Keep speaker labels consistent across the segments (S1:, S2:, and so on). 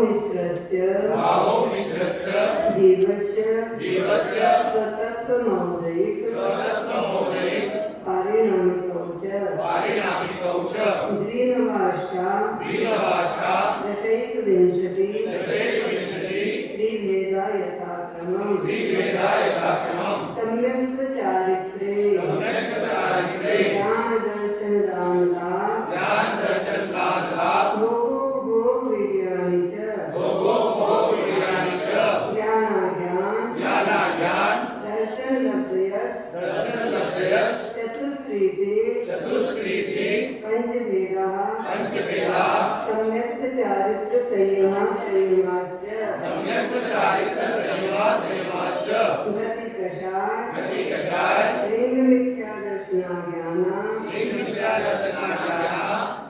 S1: मिश्रस्य जीवस्य स्वतत्वमौलिक पारिणामिकौ च द्विनवाष्टा दशैकविंशति त्रिभेदा यथाक्रमम् सम्यक् चारित्रे ज्ञान दर्शन दानता भोगोपभोग विज्ञानी च ज्ञानाज्ञान दर्शन लभ्यस चतुष्प्रीति पंचभेदाः सम्यक् चारित्र संयमाश्च गतिकषाय लिंग मिथ्या दर्शनाज्ञाना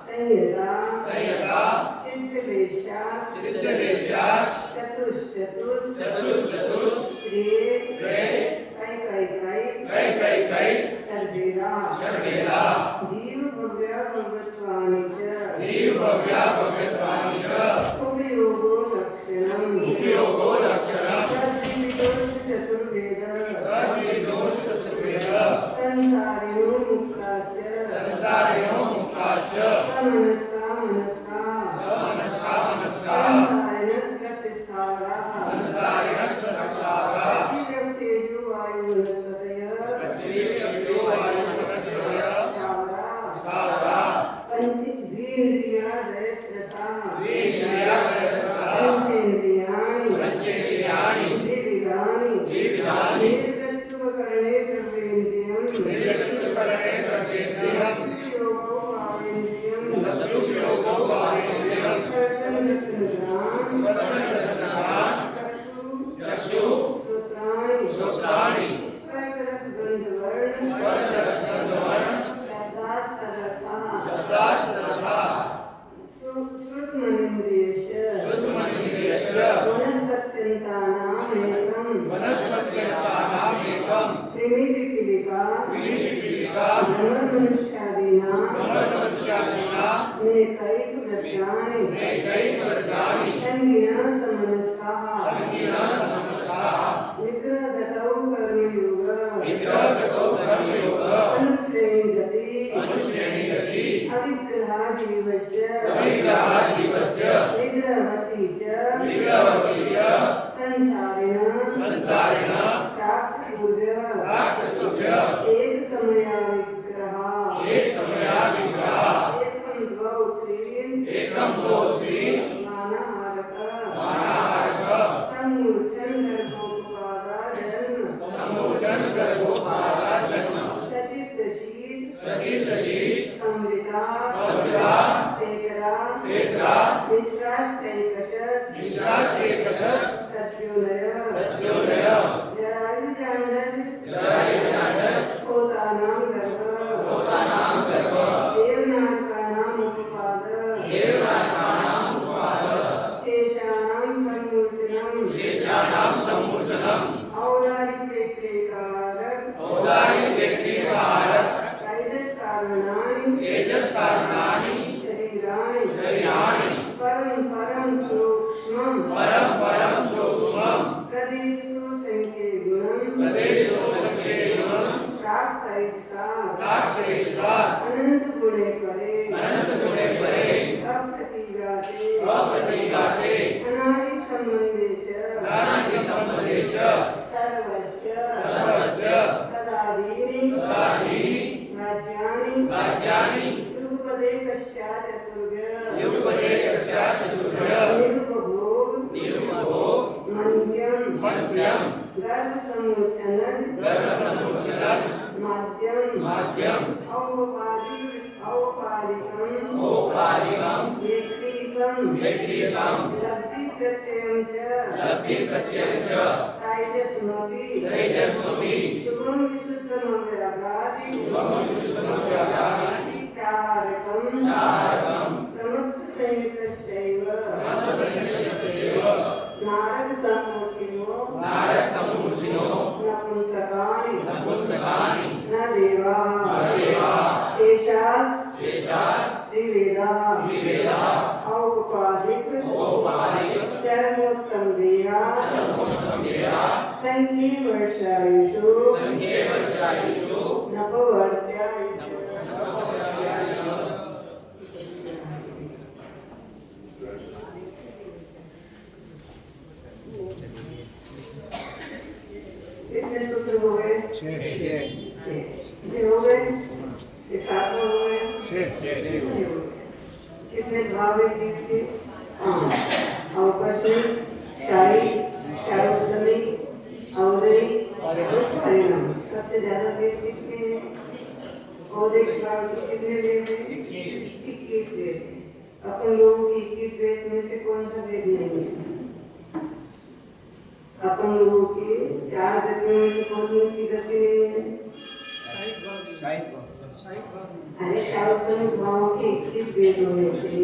S1: संयता सिद्धवेशा चतुष्चतुष कै सर्वेदा जीव भव्या भगवत्वानि च उपयोगो लक्षणम् चतुर्वेद संसारिणो मुक्ताश्च समनस्का तेजो वायु पंचेन्द्रियाणि द्विविधानि निर्वृत्तुपकरणे द्रव्येन्द्रियम् योगो भावेन्द्रियम् स्पर्शन रसनघ्राण चक्षु श्रोत्राणि स्पर्शरसगन्धवर्ण शब्दास्तथा श्रुतमनिन्द्रियस्य वनस्पत्यन्तानामेकम् कृमिपिपीलिका भ्रमरमनुष्यादीनां मेकैकवृत्तानि संज्ञा समनस्काः निग्रहगतौ कर्मयोग अनुश्रेणी गति अविग्रहाजीवस्य निग्रहवती च संसारिणः प्राक्तुभ्य एक समया विग्रह एकं द्वौ त्रीन् मानहारक सम्मूर्छन गर्भोपादाजन्म सचित्तशीत संवृता शेखरा मिश्राश्चैकशस् सत्योलय जरायुजाण्डज होतानां गर्भ देवनारकानां उपपाद शेषाणां सम्मूर्छनम् औदारिपेत्रेकारक तेजस्कारणानि शरीराणि परं सूक्ष्मं प्रदेशो संख्ये गुणं प्राक्तैसा अनंत गुणे परे अप्रतिघाते अनादि संबंधे च सर्वस्य तदादीनि राज्यानि द्रुपदे कस्या चतुर्भ्य निरुपभोग मध्यम गर्भसमुच्चन माध्यम औपपादिकं व्यक्तिकं लब्धि प्रत्ययं च तैजस्मपि शुभं विशुद्धमव्याघाति चारकं प्रमुक्तसंयुक्तस्यैव नारकसमुचिनो नपुंसकानि न देवाः शेषास् त्रिवेदाः औपपादिक संख्ये वर्षायुषु नपवर्त्यायुषु। कितने सूत्र हो गए? 6 हो गए। 7 हो गए। कितने भाव है जीव के? अवकाशी, क्षारी, क्षारोपशमी, अवदयी और परिणाम। सबसे ज्यादा वेद किसके हैं? औदयिक भाव के कितने वेद हैं? 21 वेद। अपन लोगों की 21 वेद में से कौन सा वेद नहीं है? अपन लोगों की 4 गतियों में से कौन सी गति नहीं है? अरे क्षारोपशमी भावों के 21 वेदों में से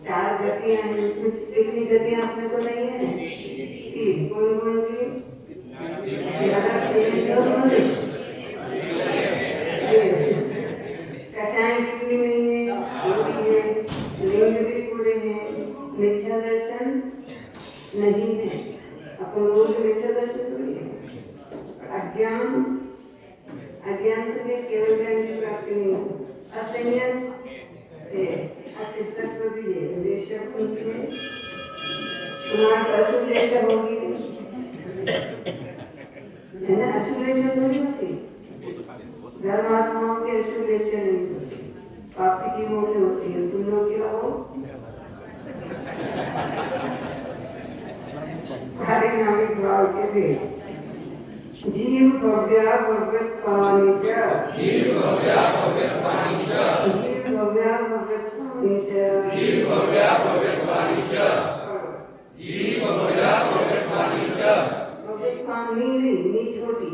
S1: 4 गतियां हैं, उसमें कितनी गतियां अपने को नहीं है? कौन कौन सी? कषाय कितनी नहीं है? पूरी है। लिंग भी पूरे हैं। मिथ्या दर्शन नहीं है। अपन लोगों को मिथ्या दर्शन थोड़ी है। अज्ञान तो ये केवल ज्ञान की प्राप्ति नहीं है। असंयत है, असिद्धत्व भी है। लेशा कौन सी है? तुम्हारी अशुभ लेशा होगी है ना? अशुभ लेशा थोड़ी होती। धर्मात्माओं की अशुभ लेशा नहीं होती, पापी जीवों की होती है। तुम लोग क्या हो? पारिणामिक भाव के वेद। जीव भव्या भव्यत्वानि च। जीव भव्या भव्यत्वानि च। जीव भव्या भव्यत्वानि च। जीव भव्या भव्यत्वानि च। जीव भव्या भव्यत्वानि च। भव्यत्वानि नी छोटी।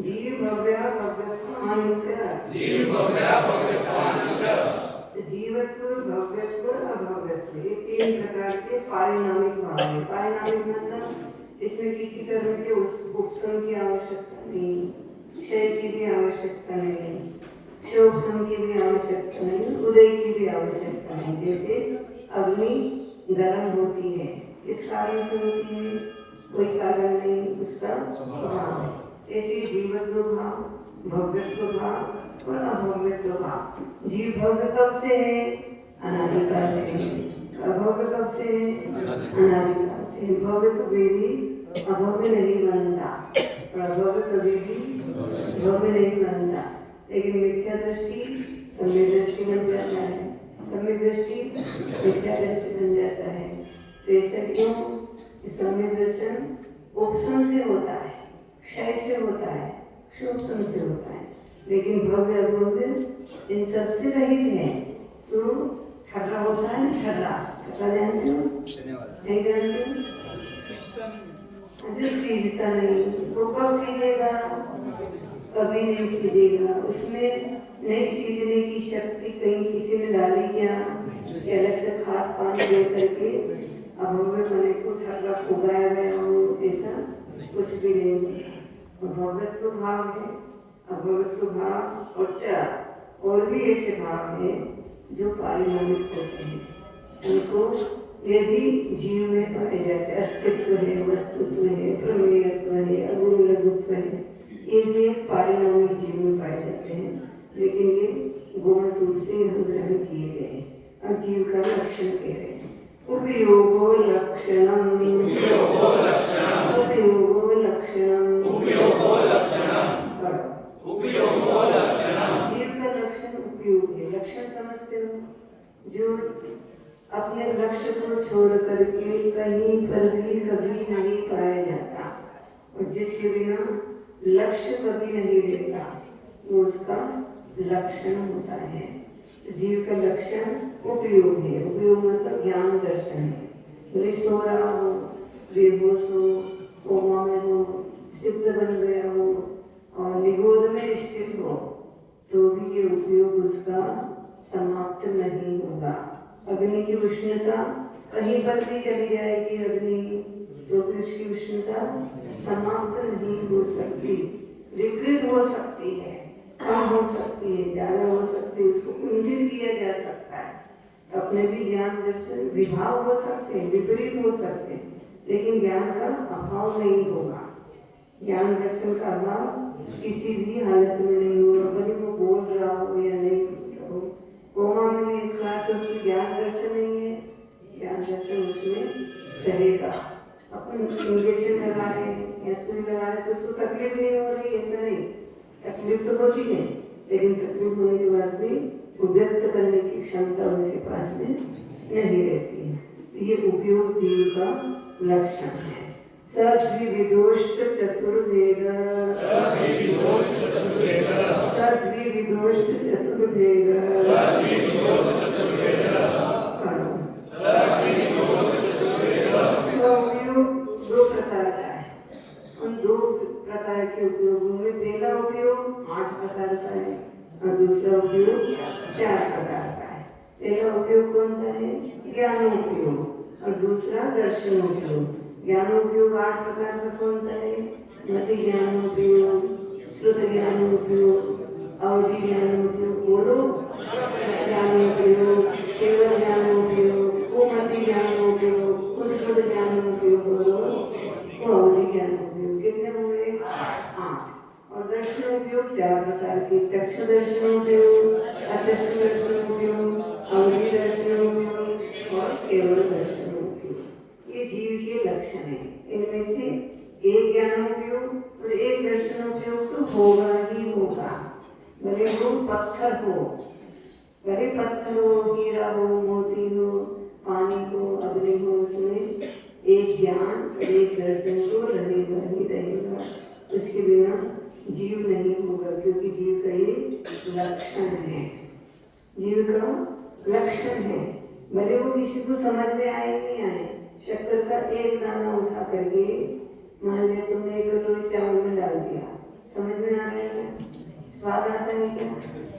S1: जीव भव्या भव्यत्वानि च। जीव भव्या भव्यत्वानि च। जीवत्व, भव्यत्व, अभव्यत्व ये 3 प्रकार के पारिणामिक भाव हैं। पारिणामिक मतलब इसमें किसी तरह के उपशम की आवश्यकता नहीं, क्षय की भी आवश्यकता नहीं, क्षोभशम की भी आवश्यकता नहीं, उदय की भी आवश्यकता नहीं। जैसे अग्नि गर्म होती है, किस कारण से होती है? कोई कारण नहीं, उसका स्वभाव है। ऐसे जीवत्व भाव, भव्यत्व भाव और अभव्यत्व भाव। जीव भव्य कब से है? अनादिकाल से। अभव्य कब से है? अनादिकाल से। भव्य कभी भी अभव्य नहीं बनता और अभव्य कभी भी भव्य नहीं बनता। लेकिन मिथ्या दृष्टि सम्यक दृष्टि बन जाता है, सम्यक दृष्टि मिथ्या दृष्टि बन जाता है। तो ऐसा क्यों? सम्यक दर्शन उपशम से होता है, क्षय से होता है, क्षोभशम से होता है। लेकिन भव्य अभव्य इन सबसे रहित है। सो ठर्रा होता है ना, ठर्रा जानते हो? नहीं जानते? जो सीधता नहीं, वो कब सीधेगा? कभी नहीं सीधेगा। उसमें नहीं सीधने की शक्ति कहीं किसी ने डाली क्या? अलग से खाद पानी दे करके अभव्य बने को ठर्रा उगाया गया हो, ऐसा कुछ भी नहीं। भव्यत्व भाव है, अभव्यत्व भाव और भी ऐसे भाव हैं जो पारिणामिक होते हैं। उनको ये भी जीव में पाए जाते हैं। अस्तित्व है, वस्तुत्व है, प्रमेयत्व है, अगुण लघुत्व है। ये भी एक पारिणामिक जीव में पाए जाते हैं। लेकिन ये गौण रूप से यहाँ ग्रहण किए गए हैं। अब जीव का लक्षण कह रहे हैं। उपयोगो लक्षणम। उपयोगो लक्षणम। उपयोगो लक्षणम। उपयोगो लक्षणम। उपयोगो लक्षणम। जीव का लक्षण उपयोग है। लक्षण समझते हो? जो अपने लक्ष्य को छोड़ करके कहीं पर भी कभी नहीं पाया जाता और जिसके बिना लक्ष्य कभी नहीं लेता, वो उसका लक्षण होता है। जीव का लक्षण उपयोग है। उपयोग मतलब ज्ञान दर्शन है। बोले सो रहा हो, बेहोश हो, कोमा में हो, सिद्ध बन गया हो और निगोद में स्थित हो, तो भी ये उपयोग उसका समाप्त नहीं होगा। अग्नि की उष्णता कहीं पर भी चली जाएगी अग्नि, तो भी उसकी उष्णता समाप्त नहीं हो सकती। विकृत हो सकती है, कम हो सकती है, ज्यादा हो सकती है, उसको कुंठित किया जा सकता है। अपने भी ज्ञान दर्शन विभाव हो सकते हैं, विपरीत हो सकते हैं, लेकिन ज्ञान का अभाव नहीं होगा। ज्ञान दर्शन का अभाव किसी भी हालत में नहीं होगा, भले वो बोल रहा हो या नहीं बोल रहा हो। कोमा में है इसका तो उसमें ज्ञान दर्शन नहीं है, ज्ञान दर्शन उसमें रहेगा। अपन इंजेक्शन लगा रहे हैं या सुई लगा रहे हैं तो उसको तकलीफ नहीं हो रही, ऐसा नहीं, तकलीफ तो होती है, लेकिन तकलीफ होने के बाद भी वो व्यक्त करने की क्षमता उसके पास में नहीं रहती है। तो ये उपयोग जीव का लक्षण है। सद्विविदोष्ट चतुर्वेद, सद्विविदोष्ट चतुर्वेद, दो प्रकार का है। उन दो प्रकार के उपयोगों में पहला उपयोग 8 प्रकार का है और दूसरा उपयोग 4 प्रकार का है। पहला उपयोग कौन सा है? ज्ञानोपयोग और दूसरा दर्शनोपयोग। ज्ञानोपयोग 8 प्रकार का कौन सा है? मति ज्ञानोपयोग, श्रुत ज्ञानोपयोग, अवधि ज्ञानोपयोग, बोलो ज्ञानोपयोग, केवल ज्ञानोपयोग, कुमति ज्ञानोपयोग, कुश्रुत ज्ञानोपयोग, बोलो वो अवधि ज्ञानोपयोग। कितने हुए? 8। और दर्शनोपयोग 4 प्रकार के, चक्षु दर्शनोपयोग, अचक्षु दर्शनोपयोग, अवधि दर्शनोपयोग और केवल दर्शनोपयोग। ये जीव के लक्षण है। इनमें से एक ज्ञानोपयोग और एक दर्शनोपयोग तो होगा ही होगा, भले वो पत्थर हो, भले पत्थर हो, हीरा हो, मोती हो, पानी हो, अग्नि हो, उसमें एक ज्ञान और एक दर्शन तो रहेगा ही रहेगा। उसके बिना जीव नहीं होगा, क्योंकि जीव का ये लक्षण है, जीव का लक्षण है। भले वो किसी को समझ में आए नहीं आए, शक्कर का एक दाना उठा करके मान लिया तुमने 1 कटोरी चावल में डाल दिया, समझ में आ रहा है क्या? स्वाद आता है क्या?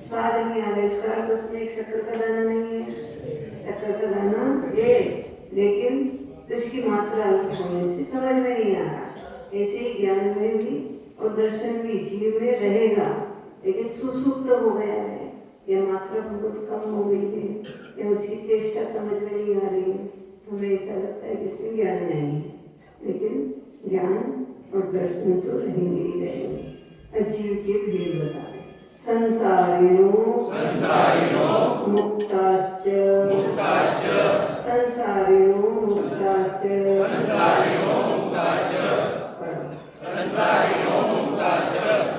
S1: स्वाद नहीं आ रहा है, इसका अर्थ उसमें एक शक्कर का दाना नहीं है। शक्कर का दाना है, लेकिन इसकी मात्रा अलग होने से समझ में नहीं आ रहा। ऐसे ही ज्ञान में भी और दर्शन भी जीव में रहेगा, लेकिन सुसुप्त हो गया है, या मात्रा बहुत कम हो गई है, या उसकी चेष्टा समझ में नहीं आ रही है, तो हमें ऐसा लगता है कि इसमें ज्ञान नहीं है, लेकिन ज्ञान और दर्शन तो रहेंगे ही रहेंगे। जीव के भेद बताए। संसारिणो मुक्ताश्च, संसारिणो मुक्ताश्च,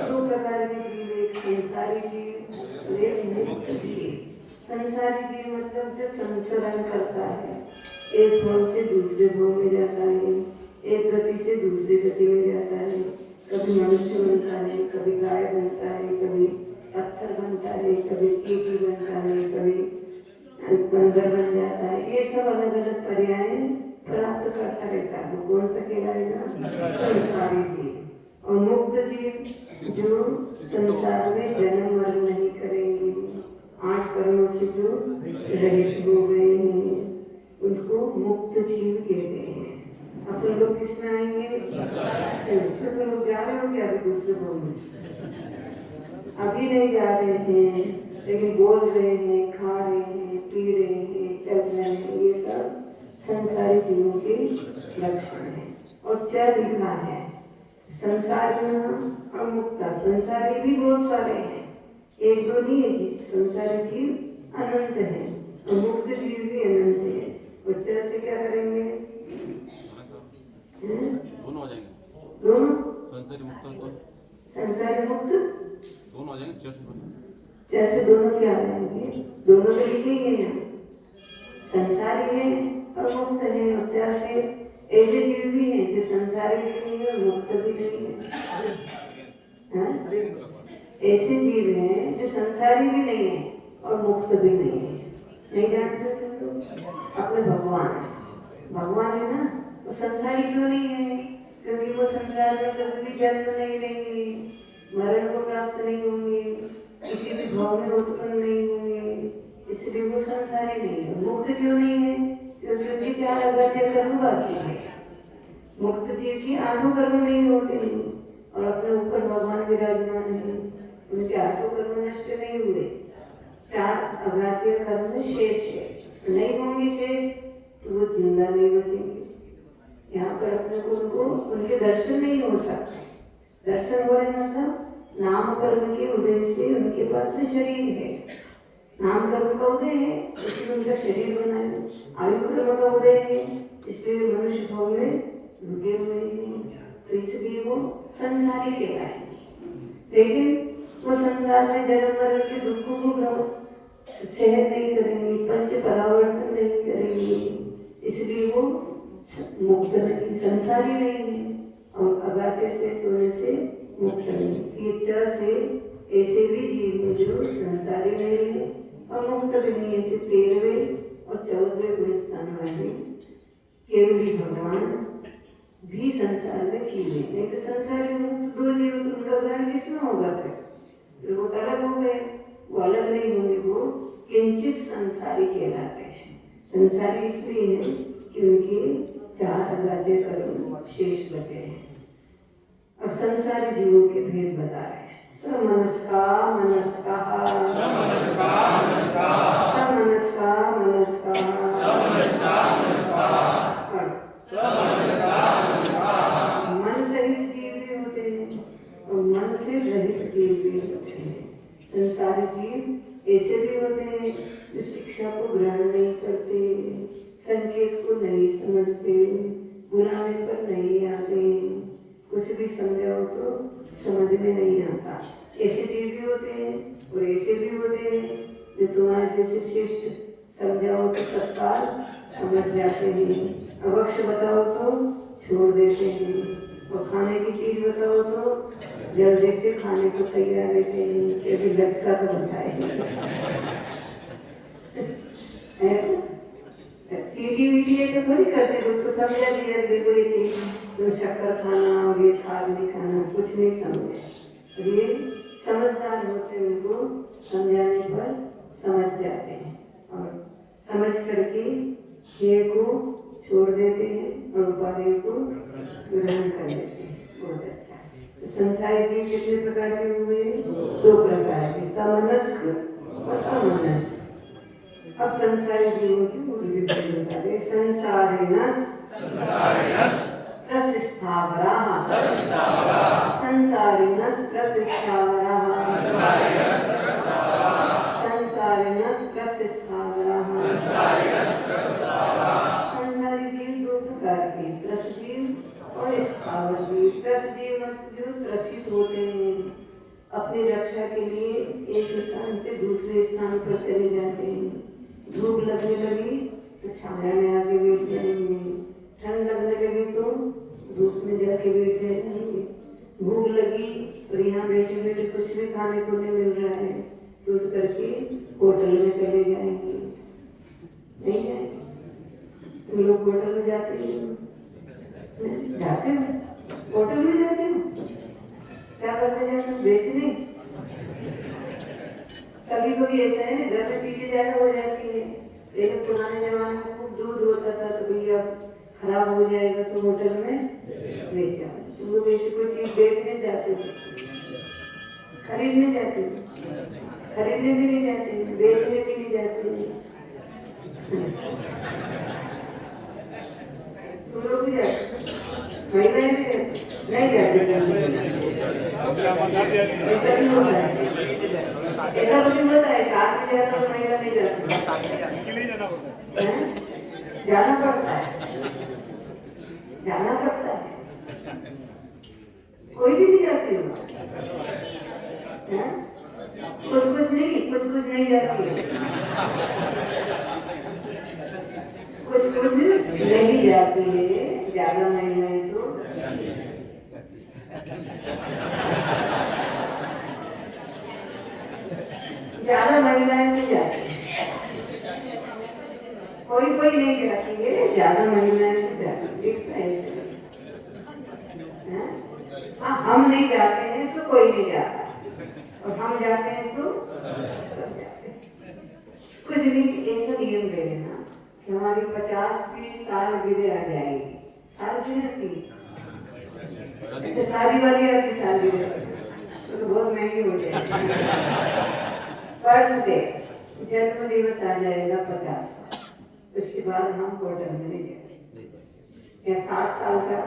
S1: दो प्रकार के जीव, एक संसारी जीव और एक मुक्त जीव। संसारी जीव मतलब जो संसरण करता है, एक भाव से दूसरे भाव में जाता है, एक गति से दूसरी गति में जाता है, कभी मनुष्य बनता है, कभी गाय बनता है, कभी पत्थर बनता है, कभी चींटी बनता है, कभी बंदर बन जाता है। ये सब अलग अलग पर्याय प्राप्त करता रहता है। वो कौन सा कहलाएगा? संसारी जीव। और मुक्त जीव जो संसार में जन्म मरण नहीं करेंगे, 8 कर्मों से जो रहित हो गए हैं, उनको मुक्त जीव कहते हैं। अपन लोग किसमें आएंगे? तो लोग जा रहे हो क्या अभी दूसरे भाव में? अभी नहीं जा रहे हैं, लेकिन बोल रहे हैं, खा रहे हैं, पी रहे हैं, चल रहे हैं। ये सब संसारी जीवों के लक्षण है। और च लिखा है संसार में अमुक्ता, संसारी भी बहुत सारे हैं, एक दो नहीं है। संसारी जीव अनंत है और मुक्त जीव भी अनंत है। और च से क्या करेंगे?
S2: दोनों हो जाएंगे,
S1: दोनों
S2: संसारी मुक्त,
S1: संसारी मुक्त
S2: दोनों हो जाएंगे।
S1: जैसे दोनों क्या रहेंगे? दोनों तो लिखे ही हैं, संसारी है और मुक्त है। और जैसे ऐसे जीव भी हैं जो संसारी भी नहीं है और मुक्त भी नहीं है। ऐसे जीव हैं जो संसारी भी नहीं है और मुक्त भी नहीं है। नहीं जानते तुम लोग? अपने भगवान है ना, वो संसारी क्यों नहीं है? क्योंकि वो संसार में कभी भी जन्म नहीं लेंगे, मरण को प्राप्त नहीं होंगे, किसी भी भाव में उत्पन्न नहीं होंगे, इसलिए वो संसारी नहीं है। मुक्त क्यों नहीं है? क्योंकि उनके 4 अगम्य कर्म बाकी है। मुक्त जीव की 8 कर्म नहीं होते हैं और अपने ऊपर भगवान विराजमान है, उनके 8 कर्म नष्ट नहीं हुए, 4 अघातीय कर्म शेष है। नहीं होंगे शेष तो वो जिंदा नहीं बचेंगे। यहाँ पर अपने को उनको उनके दर्शन नहीं हो सकते। दर्शन हो रहे मतलब नाम कर्म के उदय से उनके पास में शरीर है, नाम कर्म का उदय है इसलिए उनका शरीर बना है, आयु कर्म का उदय है इसलिए मनुष्य भाव में रुके हुए हैं, तो इसलिए वो संसारी कहलाएंगे। लेकिन वो संसार में जन्म मरण के दुखों को सहन नहीं करेंगे, पंच परावर्तन नहीं करेंगे, इसलिए वो मुक्त नहीं, संसारी नहीं है और अगाते से सोने से मुक्त नहीं। ये च से ऐसे भी जीव में जो संसारी नहीं है और मुक्त भी नहीं, ऐसे 13वें और 14वें गुण स्थान वाले केवली भगवान भी संसार में जीव है। नहीं तो संसारी मुक्त दो जीव, तो उनका ग्रहण किसमें होगा? फिर वो अलग हो गए, वो अलग नहीं होंगे, वो किंचित संसारी कहलाते हैं। संसारी इसलिए है कि उनके 4 अगाधे कर्म शेष बचे हैं। और संसारी जीवों के भेद बता रहे हैं। समनस्का मनस्का मन सहित जीव भी होते हैं और मन से रहित जीव भी होते हैं। संसारी जीव ऐसे भी होते हैं जो शिक्षा को ग्रहण नहीं करते, संकेत को नहीं समझते, बुलाने पर नहीं आते, कुछ भी समझाओ तो समझ में नहीं आता। ऐसे जीव भी होते हैं और ऐसे भी होते हैं जो तुम्हारे जैसे शिष्ट समझाओ तो तत्काल समझ जाते हैं, अवक्ष बताओ तो छोड़ देते हैं और खाने की चीज बताओ तो जल्दी से खाने को तैयार रहते हैं, क्योंकि लचका तो बनता है। चीटी वीटी ऐसा थोड़ी करते, उसको समझा दिया देखो ये चीज तुम शक्कर खाना और ये खाद नहीं खाना, कुछ नहीं समझे। ये समझदार होते हैं, उनको समझाने पर समझ जाते हैं और समझ करके ये को छोड़ देते हैं और उपाधि को ग्रहण कर लेते हैं। बहुत अच्छा। तो संसारी जीव कितने प्रकार के हुए? 2 प्रकार के, समनस्क और अमनस्क। अब संसारी जीवों की मूल बता रहे। संसारिणस् प्रसिस्थावरः, संसारिणस् प्रसिस्थावरः, संसारिणस् प्रसिस्थावरः। संसारी जीव 2 प्रकार के, त्रस जीव और स्थावर जीव। त्रस जीव जो त्रसित होते हैं, अपनी रक्षा के लिए एक स्थान से दूसरे स्थान पर चले जाते हैं। धूप लगने लगी तो छाया में आके बैठ जाएंगे, ठंड लगने लगी तो धूप में जाके बैठ जाएंगे, भूख लगी और यहाँ बैठे बैठे कुछ भी खाने को नहीं मिल रहा है तो उठ करके होटल में चले जाएंगे। नहीं जाएंगे? तुम लोग होटल में जाते हो? जाते हो? होटल में जाते हो? क्या करने जाते हो? बेचने? कभी कभी ऐसा है ना, घर में चीजें ज्यादा हो जाती है, लेकिन पुराने जमाने में खूब दूध होता था तो भैया खराब हो जाएगा तो होटल में बेच जाओ। तुम लोग ऐसी कोई चीज बेचने जाते हो? खरीदने जाते हो? खरीदने भी नहीं जाते, बेचने भी नहीं जाते। तुम लोग भी जाते? महिलाएं भी जाती? नहीं जाती। ऐसा भी होता है, ऐसा कुछ होता है, आदमी जाता है महिला नहीं जाती। जाना पड़ता है, जाना पड़ता है। कोई भी नहीं जाती हो? कुछ नहीं जाती है, कुछ नहीं जाती है, ज्यादा महिलाएं तो ज्यादा महिलाएं नहीं जाती, कोई नहीं जाती है, ज्यादा महिलाएं तो जाती है, दिखता है ऐसे। हाँ, हम नहीं जाते हैं सो कोई नहीं जाता, और हम जाते हैं सो सब जाते हैं। कुछ नहीं, ऐसा नियम ले लेना कि हमारी 50वीं सालगिरह आ जाएगी। सालगिरह की अच्छा शादी वाली आपकी सालगिरह तो बहुत महंगी हो जाएगी। बर्थडे जन्म दिवस आ जाएगा 50 साल, उसके बाद हम होटल में नहीं जाएंगे। या 60 साल का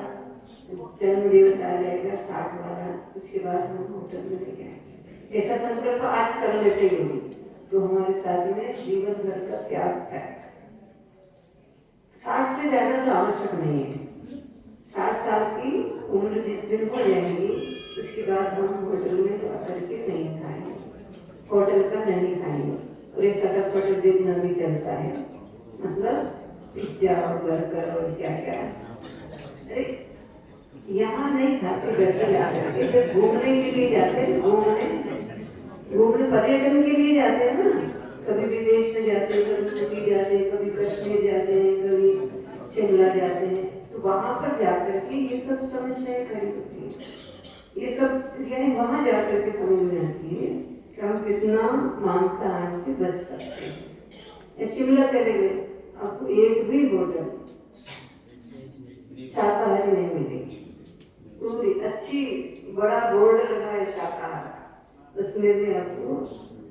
S1: जन्म दिवस आ जाएगा, 60 वाला, उसके बाद हम होटल में ले जाएंगे। ऐसा संकल्प आज कर लेते होगी तो हमारे साथ में जीवन भर का त्याग जाएगा। 60 से ज्यादा तो आवश्यक नहीं है। 60 साल की उम्र जिस दिन हो जाएगी उसके बाद हम होटल में तो करके नहीं खाएंगे, होटल का नहीं खाएंगे। और ये सटक पटक जितना भी चलता है, मतलब पिज्जा और बर्गर और क्या क्या, अरे यहाँ नहीं खाते, घर पे ला करके। जब घूमने के लिए जाते हैं, घूमने पर्यटन के लिए जाते हैं ना, कभी विदेश में जाते हैं, कभी ऊटी जाते हैं, कभी कश्मीर जाते हैं, कभी शिमला जाते हैं, तो वहां पर जाकर के ये सब समस्याएं खड़ी होती है। ये सब क्रियाएं वहां जाकर के समझ में आती है कि हम कितना मांसाहार से बच सकते हैं। शिमला चले गए, आपको एक भी होटल शाकाहारी नहीं मिलेगी। पूरी अच्छी बड़ा बोर्ड लगा है शाकाहार का, उसमें भी आपको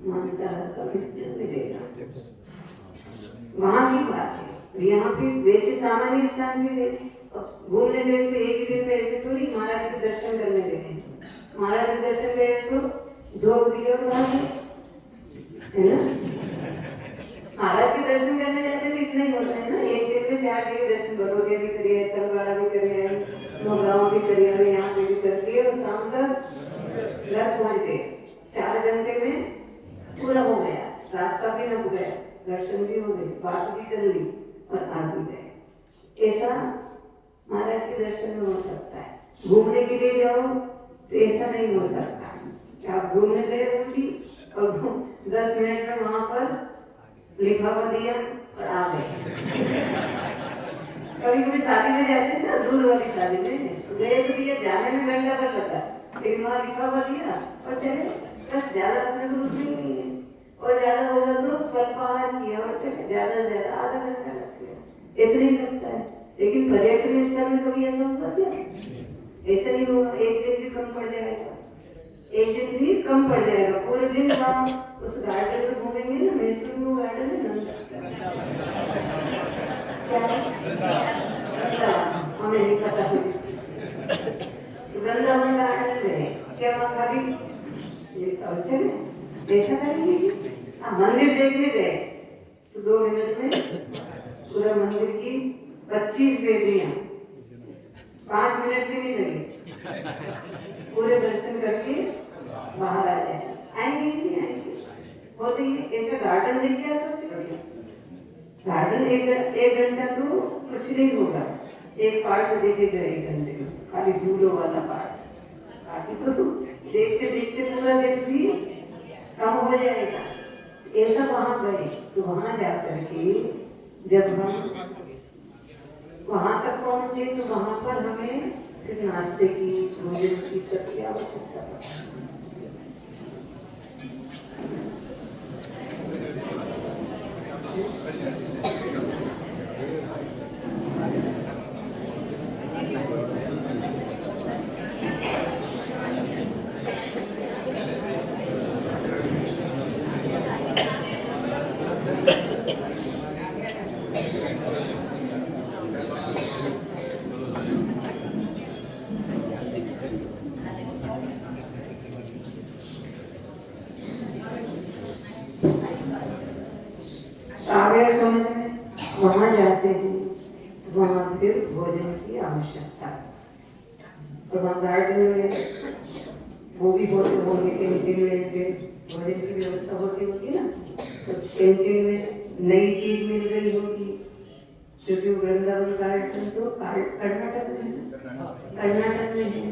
S1: मांसाहार का मिश्रण मिलेगा। वहां की बात है। यहाँ पे वैसे सामान्य स्थान भी गए, घूमने गए तो एक ही दिन में ऐसे थोड़ी महाराज के दर्शन करने गए। महाराज के दर्शन गए सो धोख दिए और भाग गए, है ना। महाराज के दर्शन करने जाते तो इतना ही होता है ना, एक दिन में 4 जगह दर्शन, भगोरिया भी करिए, तलवाड़ा भी करिए, नौगांव भी करिए, यहाँ पे भी करके और शाम तक घर पहुंच गए। 4 घंटे में पूरा हो गया, रास्ता भी नप गया, दर्शन भी हो गए, बात भी कर ली और आ भी गए। ऐसा महाराज के दर्शन में हो सकता है। घूमने के लिए जाओ तो ऐसा नहीं हो सकता कि आप घूमने गए ऊटी और 10 मिनट में वहां पर लिफाफा दिया और आ गए। कभी कभी शादी में जाते हैं ना, दूर वाली शादी में गए तो ये जाने में घंटा भर लगा, लेकिन वहां लिफाफा दिया और चले, बस। ज्यादा अपने को रुकनी नहीं है, और ज्यादा होगा तो स्वल्पाहार किया और चले, ज्यादा से ज्यादा आधा घंटा लग गया, इतना ही लगता है। लेकिन पर्यटन स्थल में कभी ऐसा होगा क्या? ऐसा नहीं होगा। एक दिन भी कम पड़ जाएगा, एक दिन भी कम पड़ जाएगा। पूरे दिन वहाँ उस गार्डन में घूमेंगे ना, मैसूर में गार्डन है ना, हमें नहीं पता। वृंदावन गार्डन में क्या वहाँ खाली ये कल्चर है, ऐसा करेंगे। मंदिर देखने गए तो 2 मिनट में पूरा मंदिर की 25 बेदियां, 5 मिनट भी नहीं लगे, पूरे दर्शन करके बाहर आ जाए। आएंगे ही नहीं आएंगे, होते ही ऐसा गार्डन देख के आ सकते हो क्या? गार्डन एक घंटा तो कुछ नहीं होगा, एक पार्ट देखेगा 1 घंटे में, खाली झूलों वाला पार्ट। बाकी तो देखते देखते पूरा दिन भी कम हो जाएगा। ऐसा वहां गए तो वहां जाकर के जब हम वहां तक पहुंचे तो वहां पर हमें फिर नाश्ते की, भोजन की सबकी आवश्यकता पड़ी। वहां जाते हैं तो वहां फिर भोजन की आवश्यकता, और वहां गार्डन में वो भी होते होंगे, कैंटीन में भोजन की व्यवस्था होती होगी ना, तो कैंटीन में नई चीज मिल गई होगी, क्योंकि वृंदावन गार्डन तो कर्नाटक में है, कर्नाटक में है।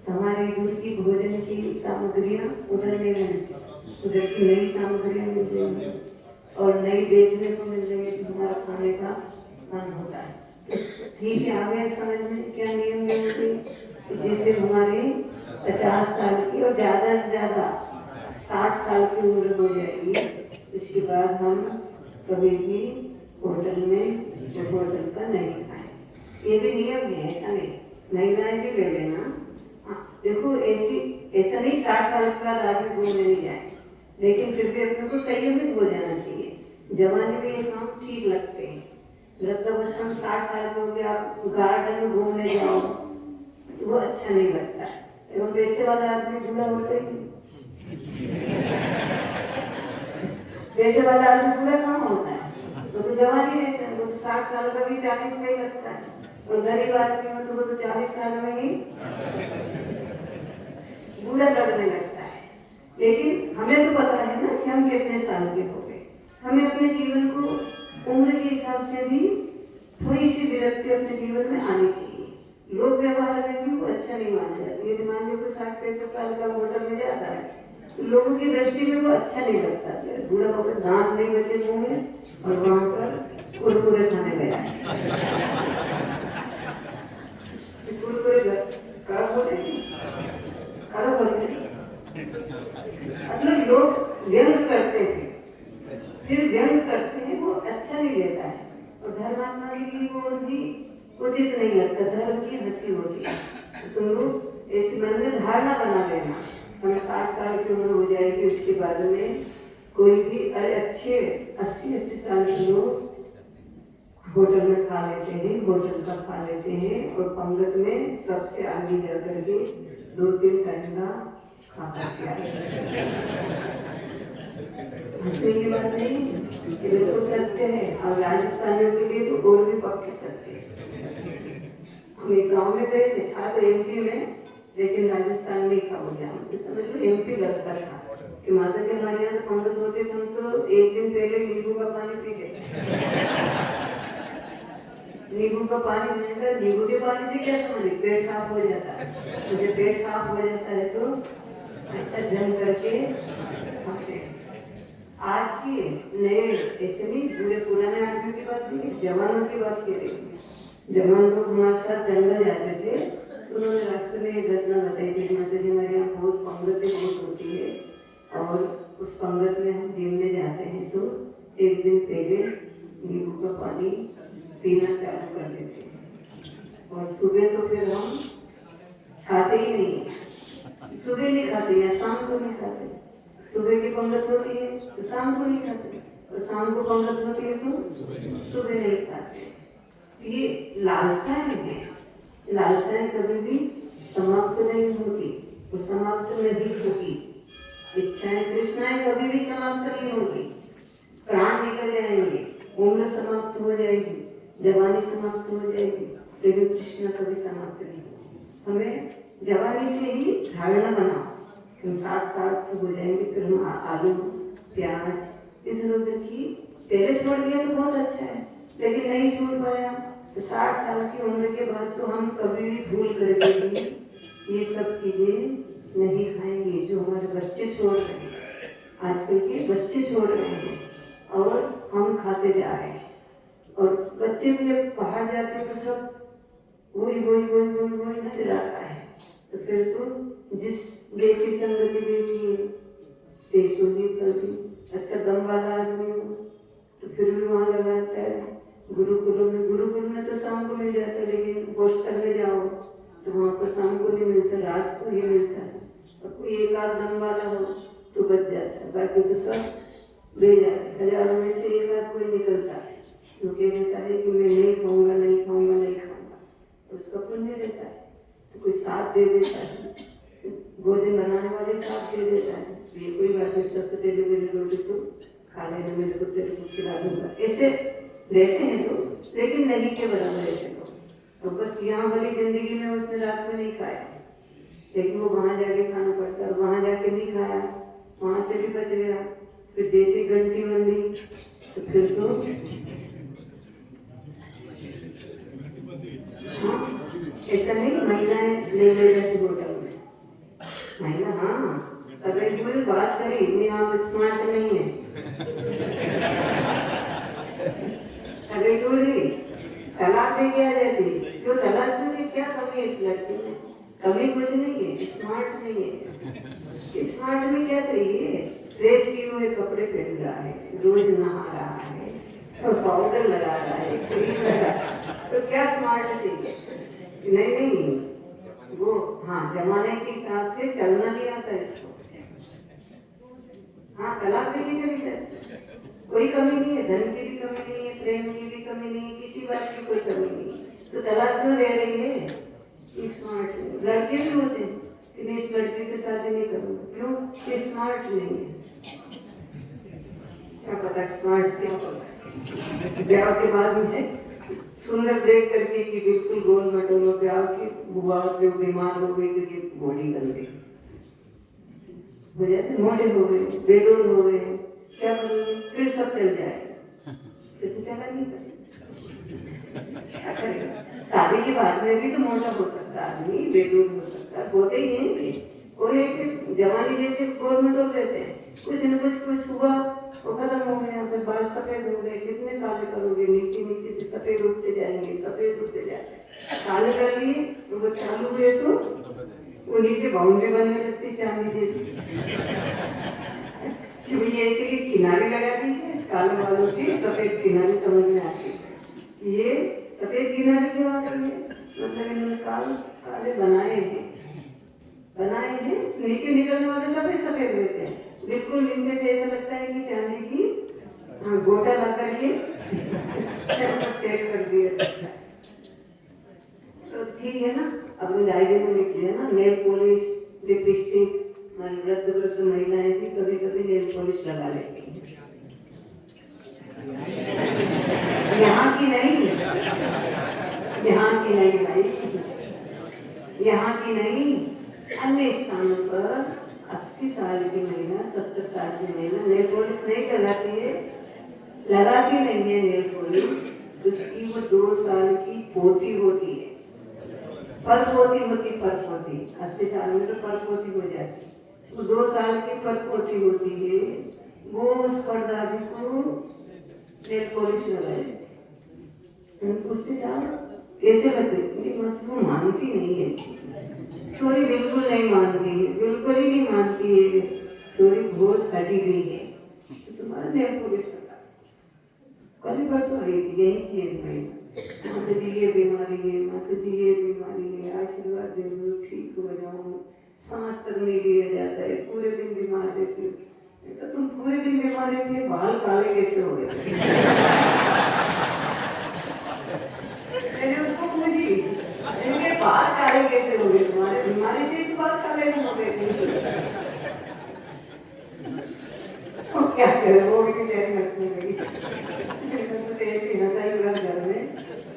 S1: हमारे इधर की भोजन की सामग्रियां उधर नहीं मिलती, उधर की नई सामग्रियां मिल रही है और नई देखने को मिल रही है, तो हमारा खाने का मन होता है। तो ठीक है, आ गया समझ में क्या नियम होते हैं। जिस दिन हमारी 50 साल की और ज्यादा से ज्यादा 60 साल की उम्र हो जाएगी, उसके बाद हम कभी भी होटल में होटल का नहीं खाएं। ये भी नियम है, ऐसा नहीं, महिलाएं भी ले लेना। देखो ऐसा नहीं 60 साल के बाद आदमी घूमने नहीं जाए, लेकिन फिर भी अपने को संयमित हो जाना चाहिए। जवानी में ये काम ठीक लगते हैं, वृद्धावस्था में 60 साल के हो गए, आप गार्डन में घूमने जाओ तो वो अच्छा नहीं लगता है। एवं पैसे वाला आदमी बूढ़ा होता ही नहीं। पैसे वाला आदमी बूढ़ा कहाँ होता है, वो तो जवान ही रहता है। वो तो 60 साल का भी 40 का ही लगता है, और गरीब आदमी हो तो वो तो 40 साल में ही बूढ़ा लगने लगता है। लेकिन हमें तो पता है ना कि हम कितने साल के हो गए। हमें अपने जीवन को उम्र के हिसाब से भी थोड़ी सी विरक्ति अपने जीवन में आनी चाहिए। लोक व्यवहार में भी वो अच्छा नहीं माना जाता। यदि मान लो 60-65 साल का होटल में जाता है तो लोगों की दृष्टि में वो अच्छा नहीं लगता। बूढ़ा होकर दांत नहीं बचे मुंह में और वहां पर कुरकुरे खाने गया, कुरकुरे कड़क होते कड़क होते, मतलब लोग व्यंग करते थे, फिर व्यंग करते हैं, वो अच्छा नहीं लगता है। और धर्मात्मा के लिए वो भी उचित नहीं लगता, धर्म की हंसी होती है। तो तुम लोग ऐसे मन में धारणा बना लेना, हमें 60 साल की उम्र हो जाएगी, उसके बाद में कोई भी अरे अच्छे 80-80 साल के लोग होटल में खा लेते हैं, होटल का खा लेते हैं, और पंगत में सबसे आगे जाकर के 2-3 टाइम का खा करके आते हैं। हंसने की बात नहीं, ये बिल्कुल सत्य है। और राजस्थानियों के लिए तो और भी पक्के सत्य है। हम एक गाँव में गए थे, था तो एमपी में, लेकिन राजस्थान में था वो जाम, तो समझ लो एमपी लगता था कि माता के हमारे यहाँ तो पंगत होते थे, हम तो एक दिन पहले नींबू का पानी पी गए। नींबू का पानी मैंने कहा नींबू के पानी से क्या समझ, पेट साफ हो जाता है। मुझे पेट साफ हो जाता है तो अच्छा जम करके खाते हैं। आज की नए ऐसे नहीं, बूढ़े पुराने आदमी की बात नहीं, जवानों की बात कर रही हूँ। जवान लोग हमारे साथ जंगल जाते थे, तो उन्होंने रास्ते में एक घटना बताई थी, माता जी हमारे यहाँ बहुत पंगतें बहुत होती है, और उस पंगत में हम जीवने जाते हैं तो एक दिन पहले नींबू का पानी पीना चालू कर देते हैं, और सुबह तो फिर हम खाते ही नहीं, सुबह नहीं खाते या शाम को नहीं खाते। सुबह की पंगत होती है तो शाम को नहीं खाते, और शाम को पंगत होती है तो सुबह नहीं खाते। ये लालसाएं हैं, लालसाएं कभी भी समाप्त नहीं होती और समाप्त नहीं होगी। इच्छाएं तृष्णाएं कभी भी समाप्त नहीं होगी। प्राण निकल जाएंगे, उम्र समाप्त हो जाएगी, जवानी समाप्त हो जाएगी, लेकिन तृष्णा कभी समाप्त नहीं होगी। हमें जवानी से ही धारणा बनाओ, हम 60 साल के हो जाएंगे, फिर हम आलू प्याज इधर उधर की पहले छोड़ दिया तो बहुत अच्छा है, लेकिन नहीं छोड़ पाया तो 60 साल की उम्र के बाद तो हम कभी भी भूल करके भी ये सब चीजें नहीं खाएंगे जो हमारे बच्चे छोड़ रहे हैं। आजकल के बच्चे छोड़ रहे हैं और हम खाते जा रहे हैं, और बच्चे भी जब बाहर जाते हैं तो सब वही नजर आता है। तो फिर तो जिस जैसी संगति देखी है तेसो ही फलती। अच्छा दम वाला आदमी हो तो फिर भी वहाँ लगाता है। गुरुकुल में तो शाम को मिल जाता है, लेकिन हॉस्टल में जाओ तो वहाँ पर शाम को नहीं मिलता, रात को ही मिलता है। और कोई एक आध दम वाला हो तो बच जाता है, बाकी तो सब ले जाते हैं। हजारों में से एक आध कोई निकलता है जो कह देता है कि मैं नहीं खाऊंगा, तो उसका पुण्य रहता है। तो कोई साथ दे देता है, भोजन बनाने वाले साथ दे देता है, ये कोई बात नहीं, सबसे पहले मेरी रोटी तो खा लेना, मेरे को तेरे को खिला दूंगा। ऐसे रहते हैं लोग, लेकिन नहीं के बराबर ऐसे लोग। तो बस यहाँ वाली जिंदगी में उसने रात में नहीं खाया, लेकिन वो वहां जाके खाना पड़ता है, वहां जाके नहीं खाया, वहां से भी बच गया। फिर जैसी घंटी बंदी तो फिर तो ऐसा नहीं, महिलाएं ले जाती होटल में, महिला हाँ सभी कोई बात करी मैं आप स्मार्ट नहीं है, सभी कोई तलाक दे के आ जाती। क्यों तलाक दूंगी, क्या कमी है इस लड़की में? कमी कुछ नहीं है, स्मार्ट नहीं है। स्मार्ट में क्या चाहिए? प्रेस किए हुए कपड़े पहन रहा है, रोज नहा रहा है, और पाउडर लगा रहा है, क्रीम लगा, तो क्या स्मार्ट चाहिए? नहीं वो हाँ जमाने के हिसाब से चलना नहीं आता इसको। हाँ तलाक देके चली जाती, कोई कमी नहीं है, धन की भी कमी नहीं है, प्रेम की भी कमी नहीं है, किसी बात की कोई कमी नहीं है, तो तलाक क्यों दे रही है? स्मार्ट है। लड़के भी होते हैं कि मैं इस लड़की से शादी नहीं करूंगा, क्यों? ये स्मार्ट नहीं है। क्या पता स्मार्ट क्या होगा। ब्याह के बाद में सुंदर देख करके कि बिल्कुल गोल मटोल ब्याह की बुआ जो बीमार हो गई तो ये बॉडी बन गई, हो जाते मोटे हो गए, बेडोल हो गए, क्या करोगे? फिर सब चल जाएगा, फिर तो चला नहीं करेगा, क्या करेगा? शादी के बाद में भी तो मोटा हो सकता है आदमी, बेडोल हो सकता है, होते ही हैं और ऐसे जवानी जैसे गोल मटोल रहते हैं, कुछ न कुछ हुआ वो खत्म हो गया, फिर बाल सफेद हो गए, कितने काले करोगे? नीचे नीचे से सफेद उठते जाएंगे, सफेद उठते जाएंगे, काले कर लिए और वो चालू हुए सो वो नीचे बाउंड्री बनने लगती चांदी जैसी। कि भैया ऐसे की किनारे लगा दीजिए इस काले बालों की, सफेद किनारे समझ में आती है। ये सफेद किनारे क्यों आ रही है? मतलब इन्होंने काले बनाए हैं, नीचे निकलने वाले सफेद सफेद रहते हैं, बिल्कुल नीचे से ऐसा लगता है कि चांदी की गोटा ला करके सेट कर दिया। तो ठीक है ना, अपने डायरी में लिख दिया ना, नेल पॉलिश, लिपस्टिक। वृद्ध महिलाएं भी कभी कभी नेल पॉलिश लगा लेती हैं, यहाँ की नहीं, यहाँ की नहीं भाई, यहाँ की नहीं, अन्य स्थानों पर 80 साल की महिला, 70 साल की महिला नेल पॉलिश नहीं लगाती है, लगाती नहीं है नेल पॉलिश, उसकी वो 2 साल की पोती होती है, परपोती होती, परपोती 80 साल में तो परपोती हो जाती, तो 2 साल की परपोती होती है, वो उस परदादी को नेल पॉलिश लगा लेती। पूछते जाओ कैसे लगती? वो मानती नहीं है, छोरी बिल्कुल नहीं मानती है, बिल्कुल ही नहीं मानती है, छोरी बहुत हटी गई है, तुम्हारा नेल पॉलिश लगा। कल ही परसों आई थी यही की एक महीना, माता जी ये बीमारी है, माता जी ये बीमारी है, आशीर्वाद दे दो ठीक हो जाऊँ, सांस तक नहीं लिया जाता है, पूरे दिन बीमार रहती हूँ। तो तुम पूरे दिन बीमार रहती है, बाल काले कैसे हो गए? मैंने उसको पूछी, इनके बाल काले कैसे हो गए तुम्हारे? बीमारी से ही बाल काले नहीं हो गए थे। तो क्या करे, वो भी बेचारी हंसने लगी, तो ऐसी हंसाई हुआ घर में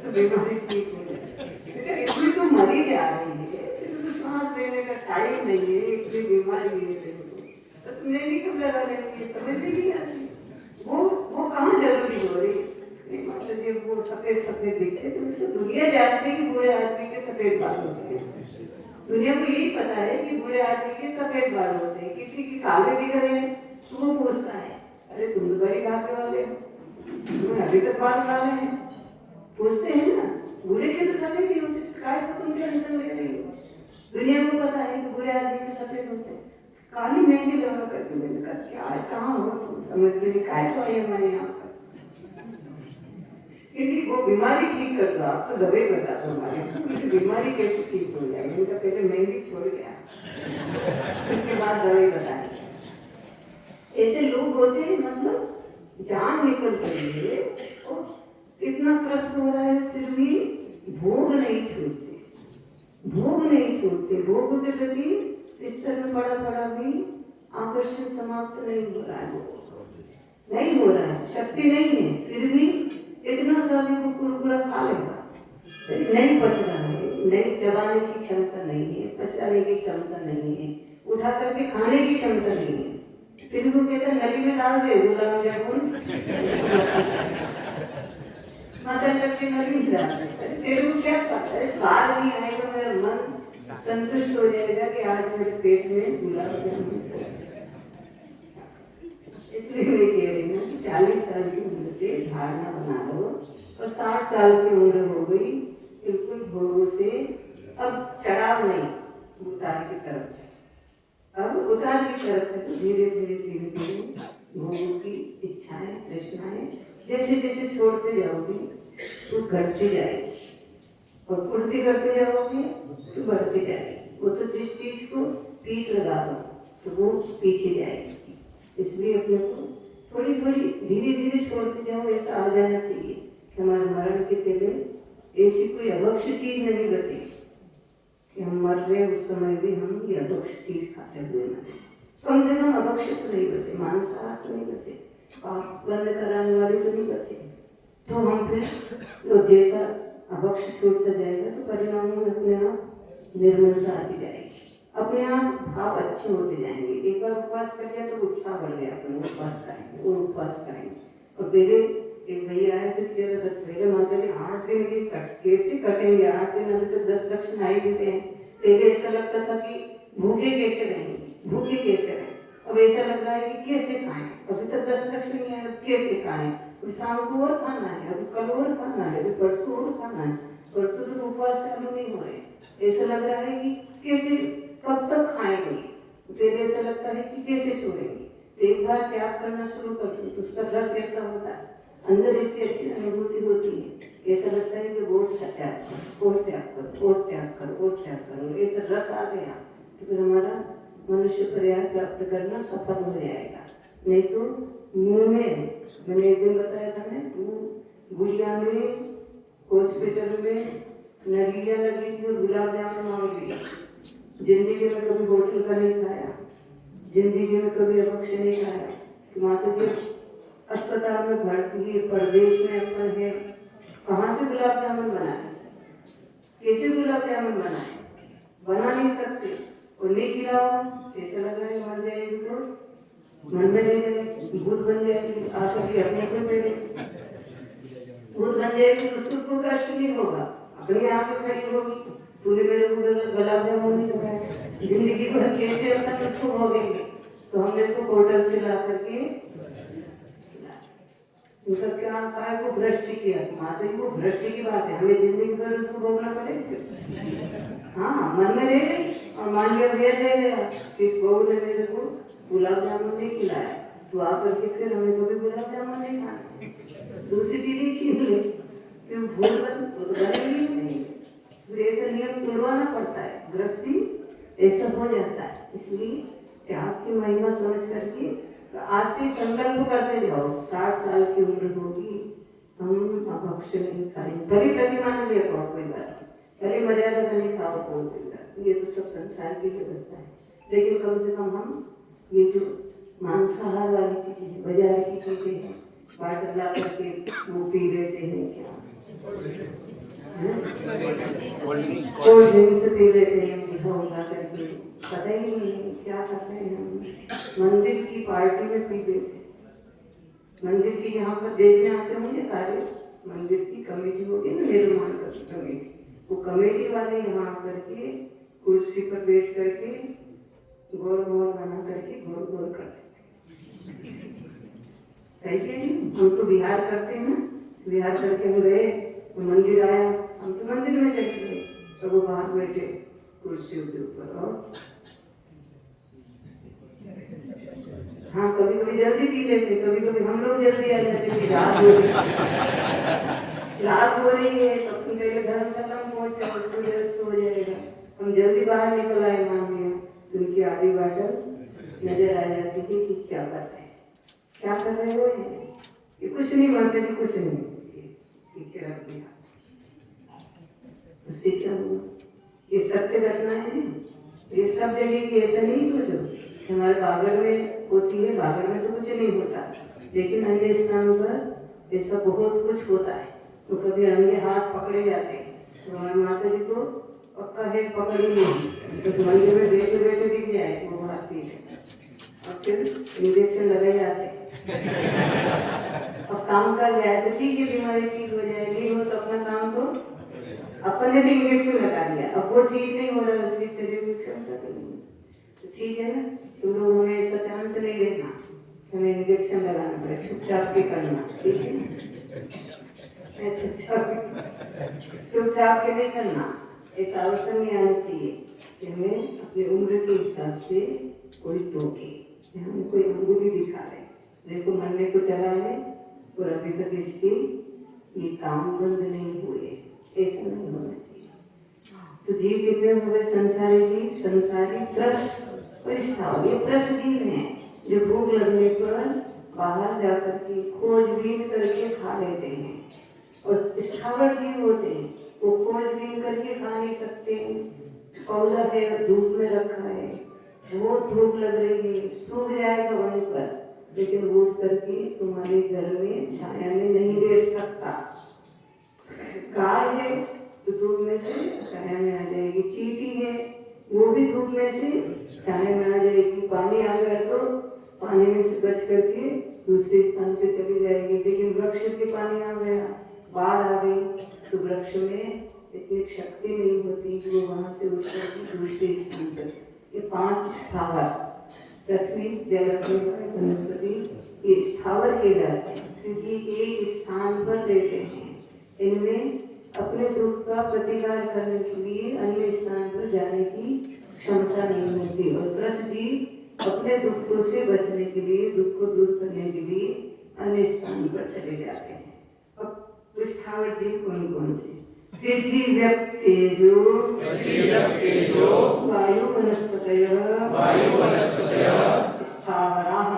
S1: तो बीमारी ठीक हो जाए। इतनी तो मरी जा रही है, तो सांस लेने का टाइम नहीं है, इतनी बीमारी है, तो तुमने नहीं कब लगा लेती है, समझ में नहीं आती। वो कहाँ जरूरी हो रही? मतलब वो सफेद सफेद दिखते, तो दुनिया जानती है कि बूढ़े आदमी के सफेद बाल होते हैं, दुनिया को यही पता है कि बूढ़े आदमी के सफेद बाल होते हैं, किसी के काले दिख रहे हैं तो वो पूछता है, अरे तुम तो बड़ी भाग्य वाले हो, तुम्हें अभी तक बाल काले हैं, पूछते हैं ना। बूढ़े के तो सफेद ही होते, काय को तुम टेंशन ले रही हो? दुनिया को पता है कि बूढ़े आदमी के सफेद होते हैं। काली मेहंदी लगा करके मैंने कहा क्या कहाँ हो तुम, समझ में नहीं, काय को आई हमारे यहाँ पर, क्योंकि वो बीमारी ठीक कर दो, आप तो दवाई बता दो हमारी, बीमारी कैसे ठीक हो जाएगी? उनका पहले मेहंदी छोड़ गया, उसके बाद दवाई बताए। ऐसे लोग होते हैं, मतलब जान निकल रही है और इतना प्रश्न हो रहा है फिर भी भोग नहीं छूटते, भोग नहीं छूटते, भोग के प्रति बिस्तर में पड़ा पड़ा भी आकर्षण समाप्त नहीं हो रहा है, नहीं हो रहा है, शक्ति नहीं है, फिर भी इतना सा भी वो कुरकुरा खा लेगा, नहीं पच रहा है, नहीं चबाने की क्षमता नहीं है, पचाने की क्षमता नहीं है, उठा करके खाने की क्षमता नहीं है, फिर वो कहता नली में डाल दे गुलाब जामुन, मसाला करके नली में डाल दे, तेरे को क्या स्वाद नहीं आएगा, मेरा मन संतुष्ट हो जाएगा कि आज मेरे पेट में गुलाब जामुन। इसलिए मैं कह रही हूँ कि 40 साल की उम्र से धारणा बना लो और 60 साल की उम्र हो गई, बिल्कुल भोगों से अब चढ़ाव नहीं, उतार की तरफ से, अब उतार की तरफ से तो धीरे धीरे धीरे धीरे भोगों की इच्छाएं तृष्णाएं जैसे जैसे छोड़ते जाओगे तो घटती जाएगी और पूर्ति करते जाओगे तो बढ़ती जाएगी। वो तो जिस चीज को पीठ लगा दो तो वो पीछे जाएगी, इसलिए अपने को थोड़ी थोड़ी धीरे धीरे छोड़ते जाओ। ऐसा आ जाना चाहिए कि हमारे मरण के पहले ऐसी कोई अभक्ष चीज नहीं बची कि हम मर रहे उस समय भी हम ये अभक्ष चीज खाते हुए मरे। कम से कम अभक्ष तो नहीं बचे, मांसाहार तो नहीं बचे, पाप बंद कराने वाले तो नहीं बचे। तो हम फिर जैसा अभक्ष छूटता जाएगा तो परिणाम में अपने आप निर्मलता आती जाएगी, अपने आप भाव अच्छे होते जाएंगे। एक बार उपवास कर लिया तो उत्साह बढ़ गया, अपन उपवास करेंगे और उपवास करेंगे। और पहले एक भैया आए थे, पहले माता जी 8 दिन की कैसे कटेंगे, 8 दिन अभी तो 10 लक्षण आ ही गए हैं। पहले ऐसा लगता था कि भूखे कैसे रहेंगे, भूखे कैसे रहें। अब ऐसा लग रहा है कि कैसे खाएं, अभी तक 10 लक्षण नहीं है, कैसे खाएं, अभी शाम को और खाना है, अभी कल और खाना है, अभी परसों और खाना है, परसों तो उपवास चालू नहीं हो रहे। ऐसा लग रहा है कि कैसे कब तक खाएंगे, फिर ऐसा लगता है कि कैसे छोड़ेंगे। तो एक बार त्याग करना शुरू कर दो तो उसका रस ऐसा होता है, अंदर इसकी अच्छी अनुभूति होती है। ऐसा लगता है कि और त्याग करो और त्याग करो और त्याग करो और त्याग करो, ऐसा रस आ गया तो फिर हमारा मनुष्य पर्याय प्राप्त करना सफल हो जाएगा। नहीं तो मुंह में, मैंने एक दिन बताया था ना, गुड़िया में हॉस्पिटल में नलिया लगी थी और गुलाब जामुन मांग लिया। जिंदगी में कभी होटल का नहीं खाया, जिंदगी में कभी अभक्ष नहीं खाया। कि माता जी अस्पताल में भर्ती है, प्रदेश में अपन है, कहाँ से गुलाब जामुन बनाए, कैसे गुलाब जामुन बनाए, बना नहीं सकते। और नहीं खिलाओ ऐसा लग रहा है मर जाएगी तो मन में नहीं जाएगी, भूत बन जाएगी, आकर के अपने को पहले भूत बन जाएगी तो उसको कष्ट नहीं होगा, अपने यहाँ पे खड़ी होगी। तूने मेरे को गुलाब जामुन नहीं लगाया, जिंदगी भर कैसे अपन उसको भोगेंगे। तो हमने तो होटल से ला करके उनका क्या काय को भ्रष्ट किया। माता जी को भ्रष्ट की बात है, हमें जिंदगी भर उसको भोगना पड़ेगा। हाँ, मन में रह गई और मान लिया गया रह गया कि इस बहू ने मेरे को गुलाब जामुन नहीं खिलाया, तो आकर के फिर हमें कभी गुलाब जामुन नहीं खाना, दूसरी चीज ही छीन ले, क्यों भूल बनेगी नहीं। फिर ऐसा नियम तोड़वाना पड़ता है, गृहस्थी ऐसा हो जाता है। इसलिए त्याग की महिमा समझ करके आज से संकल्प करते जाओ। 60 साल की उम्र होगी, हम अभक्ष नहीं खाएंगे, भले प्रतिमा नहीं ले पाओ कोई बात, भले मर्यादा का नहीं खाओ कोई बात, ये तो सब संसार की व्यवस्था है। लेकिन कम से कम हम ये जो मांसाहार वाली चीजें हैं, बाजार की चीजें हैं, वाटर ला करके वो पी लेते हैं, क्या कोल्ड ड्रिंक्स पी लेते हैं, मीठा उठा करके, पता ही नहीं है क्या करते हैं हम। मंदिर की पार्टी में पी लेते, मंदिर की यहाँ पर देखने आते होंगे कार्य, मंदिर की कमेटी होगी ना, निर्माण कमेटी, वो कमेटी वाले यहाँ आकर के कुर्सी पर बैठ करके गोल गोल बना करके गोल गोल कर देते। सही है जी, हम तो विहार करते हैं ना, विहार करके हम गए, मंदिर आया, हम तो मंदिर में चले गए, तो वो बाहर बैठे कुर्सियों के ऊपर। और हाँ, कभी कभी जल्दी पी लेते, कभी कभी हम लोग जल्दी आ जाते हैं, रात हो रही है तो अपनी पहले धर्मशाला में पहुंच जाओ, सूर्यास्त हो जाएगा, हम जल्दी बाहर निकल आए, मान लिया तो उनकी आधी बाटल नजर आ जाती थी कि क्या कर रहे हैं, क्या कर रहे हो, ये कुछ नहीं मानते थे, कुछ नहीं, पीछे रख दिया। उससे क्या हुआ, ये सत्य घटना है, ये सब जगह की ऐसा नहीं सोचो कि हमारे बागड़ में होती है, बागड़ में तो कुछ नहीं होता, लेकिन अन्य स्थानों पर ऐसा बहुत कुछ होता है। तो कभी रंगे हाथ पकड़े जाते हैं, तो हमारी माता जी तो पक्का है पकड़ ही नहीं, तो मंदिर में बैठे बैठे दिख जाए वो बाहर पीछे, और फिर इंजेक्शन लगाए जाते हैं। अब काम कर जाए तो ठीक है, बीमारी ठीक हो जाए, नहीं हो तो अपना काम तो अपन ने इंजेक्शन लगा दिया, अब वो ठीक नहीं हो रहा, उसकी शरीर में क्षमता तो नहीं, तो ठीक है ना, तुम लोग हमें ऐसा चांस नहीं देना, हमें इंजेक्शन लगाना पड़े, चुपचाप भी करना, ठीक है ना, चुपचाप के नहीं करना, ऐसा अवसर नहीं आना चाहिए कि हमें अपनी उम्र के हिसाब से कोई टोके, हमें कोई अंगुली दिखा रहे, देखो मरने को चला है और अभी तक इसके ये काम बंद नहीं हुए, ऐसा नहीं होना चाहिए। तो जीव कितने हुए संसारी जीव, संसारी त्रस परिस्था, ये त्रस जीव हैं जो भूख लगने पर बाहर जाकर के खोजबीन करके खा लेते हैं। और स्थावर जीव होते हैं, वो खोजबीन करके खा नहीं सकते। पौधा है, धूप में रखा है, वो धूप लग रही है, सूख जाएगा वहीं पर, लेकिन उठ करके तुम्हारे घर में छाया में नहीं बैठ सकता। गाय है तो धूप में से छाया में आ जाएगी, चींटी है वो भी धूप में से छाया में आ जाएगी, पानी आ गया तो पानी में से बच करके दूसरे स्थान पे चली जाएगी। लेकिन वृक्ष के पानी आ गया, बाढ़ आ गई, तो वृक्ष में इतनी शक्ति नहीं होती कि वो वहां से उठ करके दूसरे स्थान पर। ये 5 स्थावर, पृथ्वी, जल, अग्नि, वायु, वनस्पति, ये स्थावर कहलाते हैं क्योंकि एक स्थान पर रहते हैं। इनमें अपने दुख का प्रतिकार करने के लिए अन्य स्थान पर जाने की क्षमता नहीं होती। और त्रस्त जीव अपने दुखों से बचने के लिए, दुख को दूर करने के लिए अन्य स्थान पर चले जाते हैं। अब स्थावर जीव कौन कौन से? पृथ्वी, व्यप, तेजो, वायु, वनस्पतयः, स्थावराः।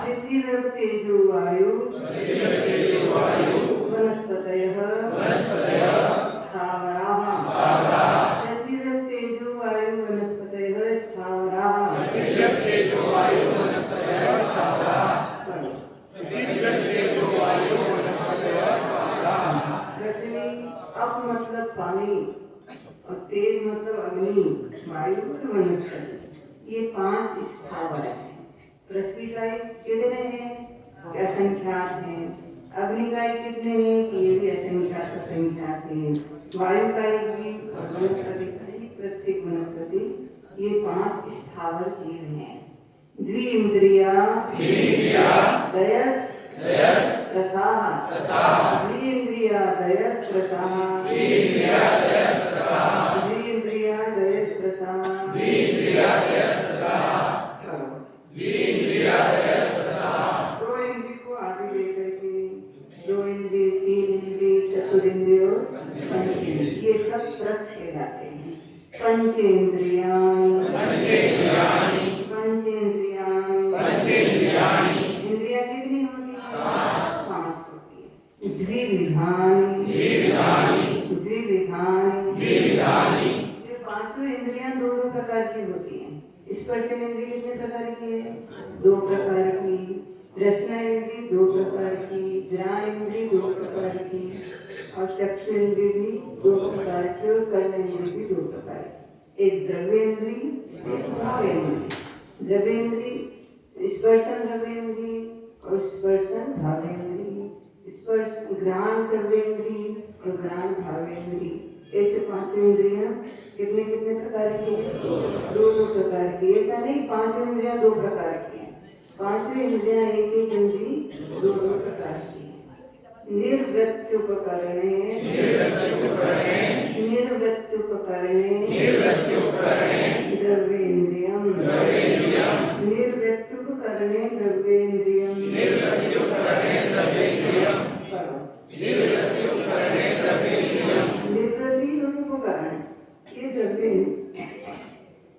S1: पृथ्वी, व्यप, तेजो, वायु, वनस्पतयः, स्थावराः। पृथ्वी, व्यप, तेजो, वायु, वनस्पतयः, स्थावराः। पृथ्वी अप मतलब पानी, और तेज मतलब अग्नि, वायु और वनस्पति, ये 5 स्थावर हैं। पृथ्वी का कितने हैं? असंख्यात हैं। अग्नि का कितने हैं? ये भी असंख्यात असंख्यात हैं। वायु का भी और वनस्पति का, प्रत्येक वनस्पति, ये 5 स्थावर जीव हैं। द्विइंद्रिया, दयस, रसाः। द्विइंद्रिया, दयस, रसाः। द्विइंद्रिया, दयस, रसाः। दो इंद्रिय को आगे लेकर के 2 इंद्रिय, 3 इंद्रिय, चतुरिंद्रिय और पंचेंद्रिय, ये सब रस कहलाते हैं। पंचेंद्रियाणि, इंद्रिया कितनी होती है? 5 होती है। द्विविधानि, ये 5 इंद्रियां 2 प्रकार की होती हैं। स्पर्शन इंद्रिय कितने प्रकार की है? 2 प्रकार की। रसना इंद्रिय 2 प्रकार की। घ्राण इंद्रिय 2 प्रकार की। और चक्षु इंद्रिय भी 2 प्रकार की। और कर्ण इंद्रिय भी 2 प्रकार की। एक द्रव्येंद्रिय, एक भावेंद्रिय। द्रव्येंद्रिय स्पर्शन द्रव्येंद्रिय और स्पर्शन भावेंद्रिय। स्पर्श घ्राण द्रव्येंद्रिय और घ्राण भावेंद्रिय। ऐसे 5 इंद्रियां कितने कितने प्रकार की है? 2 प्रकार की। ऐसा नहीं 5 इंद्रियां 2 प्रकार की हैं। 5 इंद्रियां एक एक इंद्रिय 2 प्रकार की है। निर्वृत्त्युपकरणे, द्रव्येन्द्रियम्, निर्वृत्त्युपकरणे द्रव्येन्द्रियम्। निर्वृत्ति और उपकरण, ये द्रव्य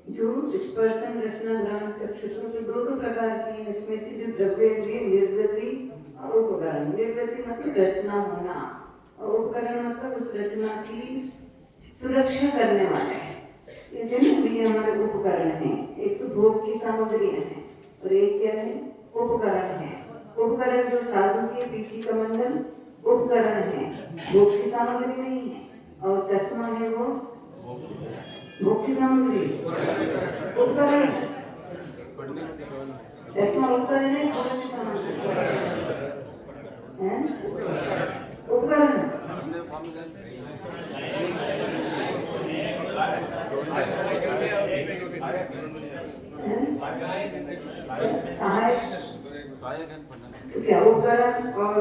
S1: जो स्पर्शन, रसना, घ्राण, चक्षुष 2 प्रकार की। इसमें से जो द्रव्येन्द्रिय, निर्वृत्ति और उपकरण। निर्वृत्ति मतलब रचना होना, और उपकरण मतलब उस रचना की सुरक्षा करने वाले हैं। ये हमारे उपकरण हैं। एक तो भोग की सामग्रियां हैं और एक क्या है? उपकरण है। उपकरण जो साधु के पीछे का मंडल उपकरण है, भोग की सामग्री नहीं है। और चश्मा है वो भोग की सामग्री, उपकरण। चश्मा उपकरण है, भोग की सामग्री है, उपकरण। सहायक तो क्या उपकरण और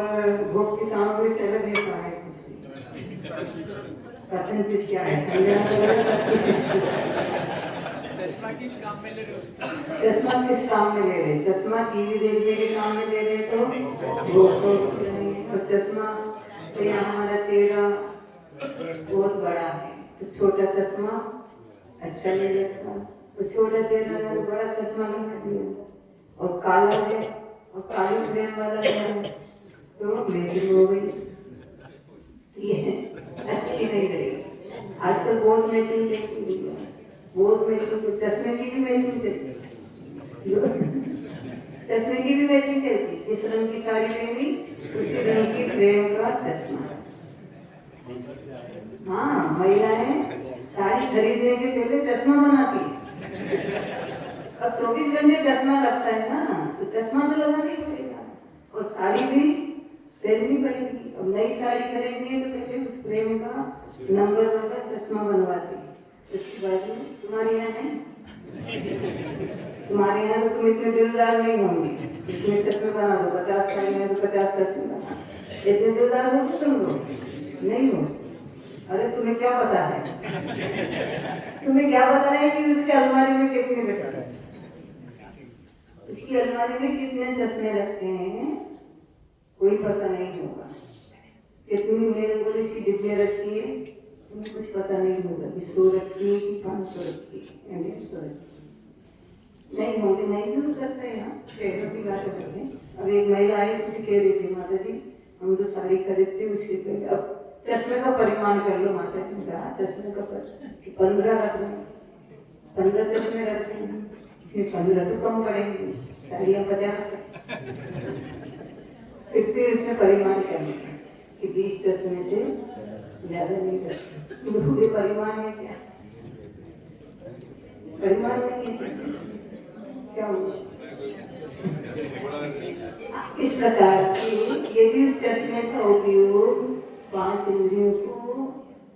S1: भोग की सामग्री से अलग है सहायक? कथनचित क्या है? चश्मा किस काम में ले रहे? चश्मा टीवी देखने के काम में ले रहे तो भोग को। तो चश्मा तो यहाँ हमारा चेहरा बहुत बड़ा है तो छोटा चश्मा अच्छा नहीं लगता, तो छोटा चेहरा है बड़ा चश्मा लगा दिया। और काला है और काली फ्रेम वाला क्या है, तो मैचिंग हो गई, ये अच्छी नहीं लगी। आजकल बहुत मैचिंग चलती है, बहुत मैचिंग, चश्मे की भी मैचिंग चलती है, चश्मे की भी मैचिंग चलती है। जिस रंग की साड़ी पहनी उसी रंग की फ्रेम का चश्मा। हाँ, महिलाएं साड़ी खरीदने के पहले चश्मा बनाती है। अब 24 घंटे चश्मा लगता है ना, तो चश्मा तो लगाना ही पड़ेगा और साड़ी भी पहननी पड़ेगी। अब नई साड़ी खरीदनी है तो पहले उस फ्रेम का नंबर वाला चश्मा बनवाती है। उसके बाद में तुम्हारे यहाँ है, तुम्हारे यहाँ तो तुम इतने दिलदार नहीं होंगे, इतने चश्मे बना दो, 50 साड़ियाँ तो 50 चश्मे बना, इतने दिलदार हो तुम लोग नहीं हो। अरे तुम्हें क्या पता है, तुम्हें क्या पता है कि उसके अलमारी में कितने रखते हैं, उसकी अलमारी में कितने चश्मे रखते हैं, कोई पता नहीं होगा। कितनी नेल पॉलिश की डिब्बियां रखी है, तुम्हें कुछ पता नहीं होगा कि 100 रखी है कि 500 रखी है, 150 रखी नहीं होंगे, नहीं भी हो सकता है। यहाँ शहरों की बात करते हैं। अब एक महिला आई मुझे कह रही थी, माता जी हम तो साड़ी खरीदते उसके पहले अब चश्मे का परिमाण कर लो माता जी। कहा चश्मे का 15 रख लें, 15 चश्मे रखते हैं, फिर 15 तो कम पड़ेंगे, साड़ियाँ 50 फिर उसने परिमाण कर लिया कि 20 चश्मे से ज्यादा नहीं रखते। ये परिमाण है क्या, परिमाण नहीं है, क्या हुआ। इस प्रकार से यदि उस चश्मे का उपयोग 5 इंद्रियों को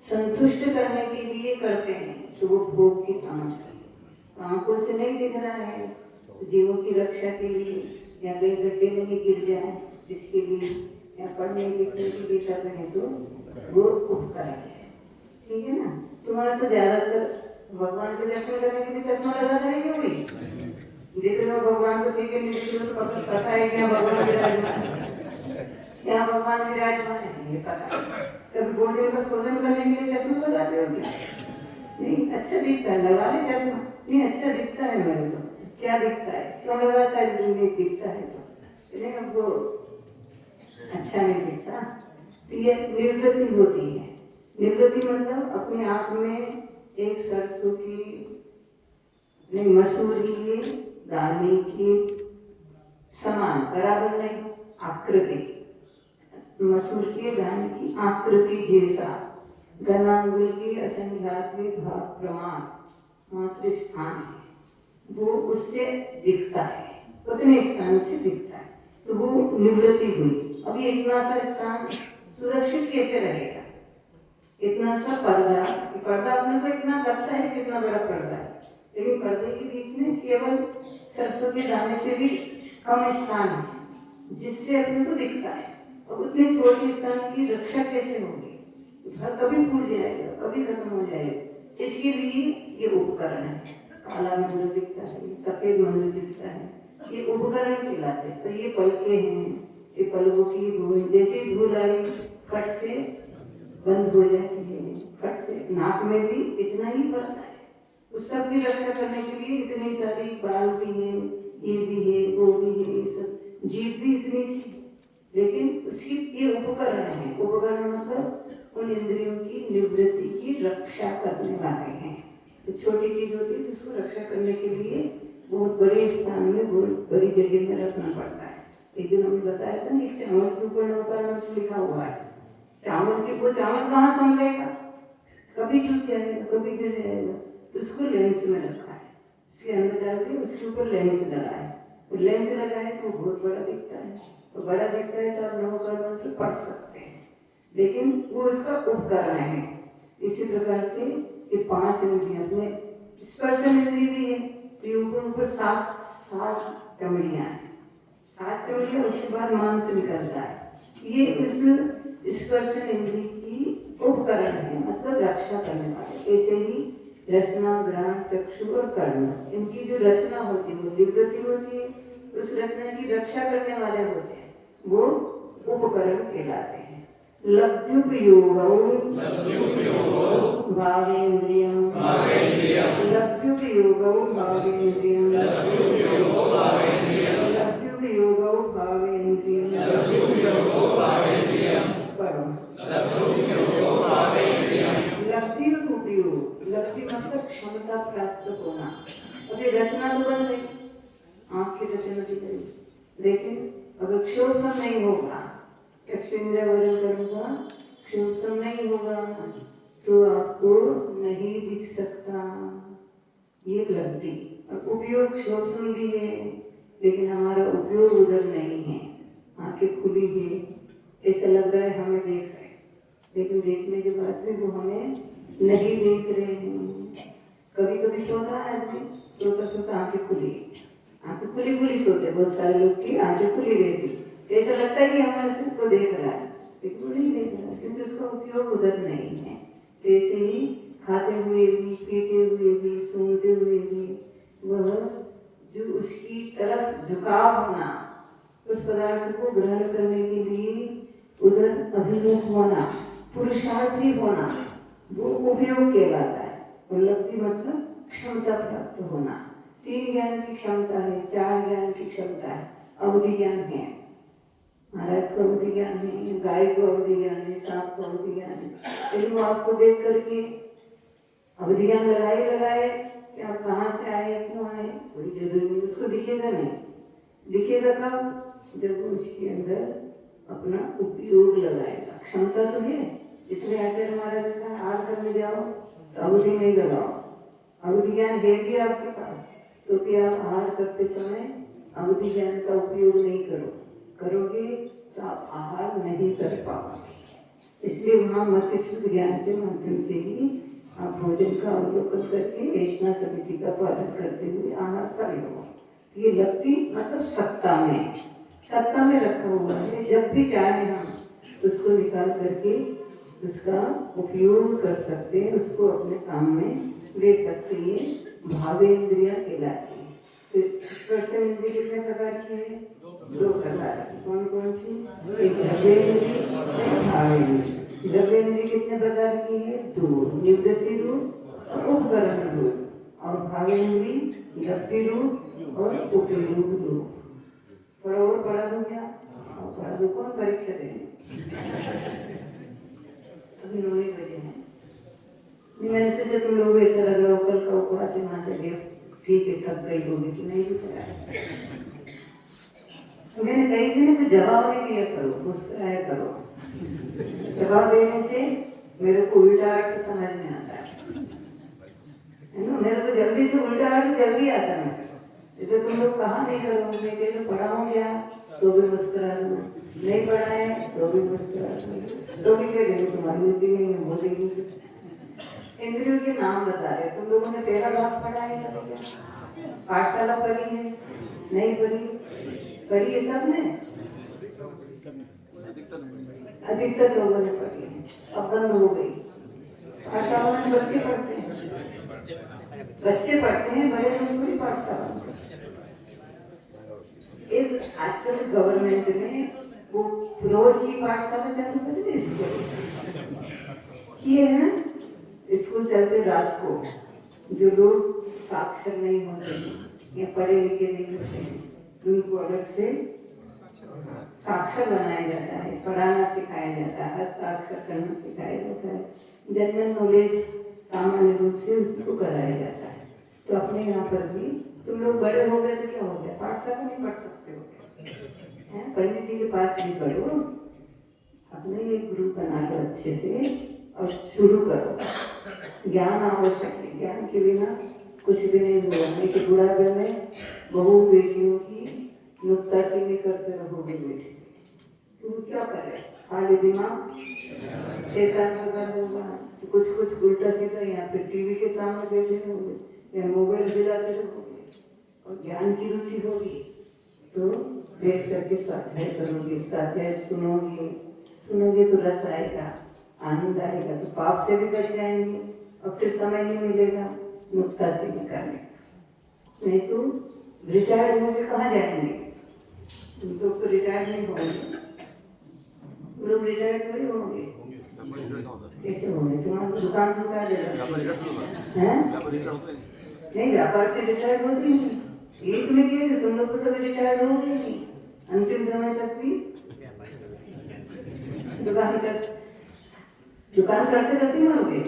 S1: संतुष्ट करने के लिए करते हैं तो वो भोग की सामग्री, आंखों से नहीं दिख रहा है तो जीवों की रक्षा के लिए, या कहीं गड्ढे में नहीं गिर जाए इसके लिए, या पढ़ने लिखने के लिए कर रहे हैं तो वो उपकरण है। ठीक है ना। तुम्हारा तो ज्यादातर भगवान के दर्शन करने के लिए चश्मा लगा रहेगा कोई, देख लो भगवान को ठीक है, नहीं देख लो तो पता है क्या भगवान विराजमान है, क्या भगवान विराजमान है ये पता है। कभी भोजन का शोधन करने के लिए चश्मा लगाते हो क्या, नहीं अच्छा दिखता है लगा ले चश्मा, नहीं अच्छा दिखता है मेरे को, क्या दिखता है, क्यों लगाता है, नहीं दिखता है तो नहीं, हमको अच्छा नहीं दिखता। तो ये निवृत्ति होती है। निवृत्ति मतलब अपने आप में एक सरसों की, नहीं मसूर की दाने की समान, बराबर नहीं, आकृति, मसूर के दाने की आकृति जैसा, घनांगुल की असंख्यात भाग प्रमाण मात्र स्थान है, वो उससे दिखता है, उतने स्थान से दिखता है, तो वो निवृत्ति हुई। अब ये इतना सा स्थान सुरक्षित कैसे रहेगा, इतना सा पर्दा, पर्दा अपने को इतना लगता है कि इतना बड़ा पर्दा है, लेकिन पर्दे के बीच में केवल सरसों के दाने से भी कम स्थान है जिससे अपने को दिखता है। और उतने छोटे स्थान की रक्षा कैसे होगी, घर कभी फूट जाएगा, कभी खत्म हो जाएगा। इसके लिए ये उपकरण है, काला मंदिर दिखता है, सफेद मंदिर दिखता है, ये उपकरण कहलाते हैं। तो ये पलके हैं, ये पलकों की धूल, जैसे धूल आई फट से बंद हो जाती है, फट से नाक में भी इतना ही पड़ता है। उस सब की रक्षा करने के लिए इतनी सारी बाल भी है, ये भी है, वो भी है, ये सब जीभ भी इतनी सी, लेकिन उसकी ये उपकरण है। उपकरण मतलब उन इंद्रियों की निवृत्ति की रक्षा करने वाले हैं। तो छोटी चीज होती है उसको रक्षा करने के लिए बहुत बड़े स्थान में, बहुत बड़ी जगह में रखना पड़ता है। एक दिन हमने बताया था ना, एक चावल के ऊपर नवकरण लिखा हुआ है, चावल के, वो चावल कहाँ संभलेगा, कभी टूट जाएगा, कभी गिर जाएगा, तो उसको लेंस में रखा है, इसके अंदर डाल के उसके ऊपर लेंस लगा है, और लेंस लगा है तो बहुत बड़ा दिखता है, और बड़ा दिखता है तो आप नवकरण मंत्र पढ़ सकते हैं, लेकिन वो उसका उपकरण है। इसी प्रकार से ये 5 इंद्रियां में स्पर्श इंद्रिय भी है, तो ये ऊपर 7 चमड़ियां हैं, 7 चमड़ियां, उसके बाद मांस निकलता है। ये उस स्पर्श इंद्रिय की उपकरण है, मतलब रक्षा करने वाले। ऐसे ही रचना, घ्राण, चक्षु और कर्म, इनकी जो रचना होती है वो निवृत्ति होती है, उस रचना की रक्षा करने वाले होते हैं, वो उपकरण कहलाते हैं। लब्ध्युपयोगौ भावेन्द्रियं, लब्ध्युपयोगौ भावेन्द्रियं, लब्ध्युपयोगौ क्षमता प्राप्त होना। अभी रचना तो बन गई, आँख की रचना भी गई, लेकिन अगर क्षोभसम नहीं होगा, चक्षुंद्रिय वर्ण करूंगा, क्षोभसम नहीं होगा तो आपको नहीं दिख सकता। ये लब्धि और उपयोग क्षोभसम भी है, लेकिन हमारा उपयोग उधर नहीं है। आंखें खुली है, ऐसा लग रहा है हमें देख रहे हैं, लेकिन देखने के बाद भी वो हमें नहीं देख रहे हैं। कभी कभी सोता है आदमी, सोता सोता आंखें खुली खुली सोते, बहुत सारे लोग की आंखें खुली रहती, तो ऐसा लगता है कि हमारे सिर को देख रहा है, लेकिन वो नहीं देख रहा क्योंकि उसका उपयोग उधर नहीं है। तो ऐसे ही खाते हुए भी, पीते हुए भी, सूंघते हुए भी, वह जो उसकी तरफ झुकाव होना, उस पदार्थ को ग्रहण करने के लिए उधर अभिमुख होना, पुरुषार्थी होना, वो उपयोग कहलाता है। और लब्धि मतलब क्षमता प्राप्त होना। 3 ज्ञान की क्षमता है, 4 ज्ञान की क्षमता है, अवधि ज्ञान है, महाराज को अवधि ज्ञान है, गाय को अवधि ज्ञान है, सांप को अवधि ज्ञान है। लेकिन वो आपको देख करके अवधि ज्ञान लगाए कि आप कहाँ से आए, क्यों आए, कोई जरूरी नहीं, उसको दिखेगा नहीं। दिखेगा कब? जब उसके अंदर अपना उपयोग लगाएगा। क्षमता तो है, इसलिए आचार्य महाराज ने कहा आहार करने जाओ तो अवधि नहीं लगाओ। अवधि ज्ञान है भी आपके पास, तो भी आप आहार करते समय अवधि ज्ञान का उपयोग नहीं करोगे तो आप आहार नहीं कर पाओगे। इसलिए वहाँ मध्य शुद्ध ज्ञान के माध्यम से ही आप भोजन का अवलोकन करके वैष्णव समिति का पालन करते हुए आहार कर लो। तो ये लब्धि मतलब सत्ता में रखा हुआ है, जब भी चाहे हम उसको निकाल करके उसका उपयोग कर सकते हैं, उसको अपने काम में ले सकते हैं। भावेंद्रिया कहलाती है। तो स्पर्शेंद्रिय कितने प्रकार की है? 2 प्रकार की। कौन कौन सी? एक जवेंद्रिय, एक भावेंद्रिय। जवेंद्रिय कितने प्रकार की है? 2, निवृत्ति रूप और उपकरण रूप। और भावेंद्रिय लब्धि रूप और उपयोग रूप। थोड़ा और पढ़ा दूं क्या? और पढ़ा दूं, कौन परीक्षा देंगे? अभी 9 बजे हैं। मैंने सोचा तुम लोग ऐसा लग रहा हो कल का उपवास है, मान लिया ठीक है, थक गई होगी तो नहीं भी करा। तो मैंने कही थी ना, जवाब नहीं दिया करो, मुस्कुराया करो। जवाब देने से मेरे को उल्टा अर्थ समझ में आता है ना, मेरे को जल्दी से उल्टा अर्थ जल्दी आता है। तो तुम लोग कहा नहीं करो, मैं कह रही पढ़ाऊँ क्या तो भी मुस्कुरा लो, नहीं पढ़ाए तो भी मुस्कुरा लो, तो भी कह रही तुम्हारी रुचि नहीं है, बोलेगी। इंद्रियों के नाम बता रहे, तुम लोगों ने पहला भाग पढ़ा है क्या? पाठशाला पढ़ी है? नहीं पढ़ी है सबने? अधिकतर लोगों ने पढ़ी है, अब बंद हो गई। पाठशाला में बच्चे पढ़ते हैं, बड़े लोग थोड़ी पाठशाला। एक आजकल गवर्नमेंट ने वो फ्लोर की पाठशाला चालू कर दी, किए हैं। स्कूल चलते रात को जो लोग साक्षर नहीं होते या पढ़े लिखे नहीं होते, उनको अलग से साक्षर बनाया जाता है, पढ़ाना सिखाया जाता है, हस्ताक्षर करना सिखाया जाता है, जनरल नॉलेज सामान्य रूप से उसको कराया जाता है। तो अपने यहाँ पर भी तुम लोग बड़े हो गए तो क्या हो गया, पाठशाला नहीं पढ़ सकते हो, पंडित जी के पास भी पढ़ो, अपने एक ग्रुप बना लो अच्छे से और शुरू करो। ज्ञान आवश्यक है, ज्ञान के बिना कुछ भी नहीं होगा। नहीं तो बुढ़ापे में बहू बेटियों की नुक्ताचीनी करते रहोगे बेटी, तुम क्या करे, खाली दिमाग शैतान का घर होगा। तो कुछ उल्टा सीधा यहाँ पे टीवी के सामने बैठे रहोगे या मोबाइल दिलाते रहोगे, और ज्ञान की रुचि होगी तो बैठ करके स्वाध्याय करोगे, स्वाध्याय सुनोगे तो रस आएगा, आनंद आएगा, तो पाप से भी बच जाएंगे और फिर समय नहीं मिलेगा नुक्ताचीनी करने का। नहीं तो रिटायर्ड होके कहाँ जाएंगे? तुम तो रिटायर्ड नहीं होंगे, तुम लोग रिटायर्ड थोड़ी होंगे, कैसे होंगे? तुम्हारा दुकान लगा देगा नहीं, व्यापार से रिटायर्ड होते नहीं। ये तुम्हें क्या, तुम लोग तो कभी रिटायर्ड होंगे नहीं, अंतिम समय तक भी दुकान करते करते मरोगे।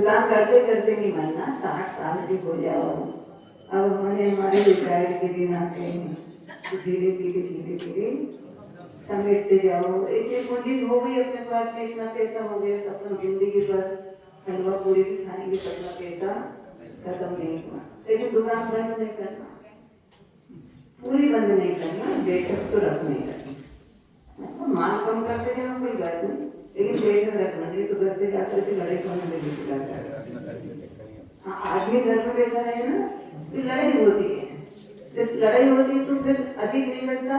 S1: दुकान करते करते नहीं बनना, 60 साल के हो जाओ, अब हमारे रिटायर्ड के दिन आते हैं, तो धीरे धीरे धीरे धीरे समेटते जाओ। इतनी पूंजी हो गई अपने पास में, इतना पैसा हो गया, अपन जिंदगी भर हलवा पूरी भी खाएंगे, तो अपना पैसा खत्म नहीं हुआ। लेकिन दुकान बंद नहीं करना, पूरी बंद नहीं करना, बैठक तो रखना ही रखना। माल कम करते जाओ कोई बात नहीं, लेकिन बैठक रखना, नहीं तो घर पे जाकर के लड़ाई करने लगे। हाँ, आदमी घर में बैठा रहे ना, फिर लड़ाई होती है, जब लड़ाई होती है तो फिर अधिक नहीं करता,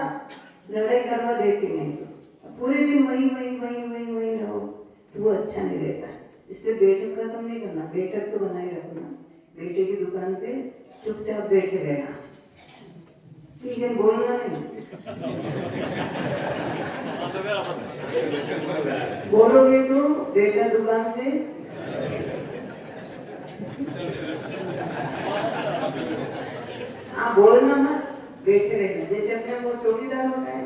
S1: लड़ाई करवा देती नहीं, तो पूरे दिन वही वही वही वही वही रहो तो वो अच्छा नहीं रहता। इसलिए बैठक खत्म नहीं करना, बैठक तो बनाए रखना। बेटे की दुकान पे चुपचाप बैठे रहना, ठीक है, बोलना नहीं, बोलोगे तो बेटा दुकान से हाँ, बोलना मत, बैठे रहना। जैसे अपने वो चौकीदार होता है,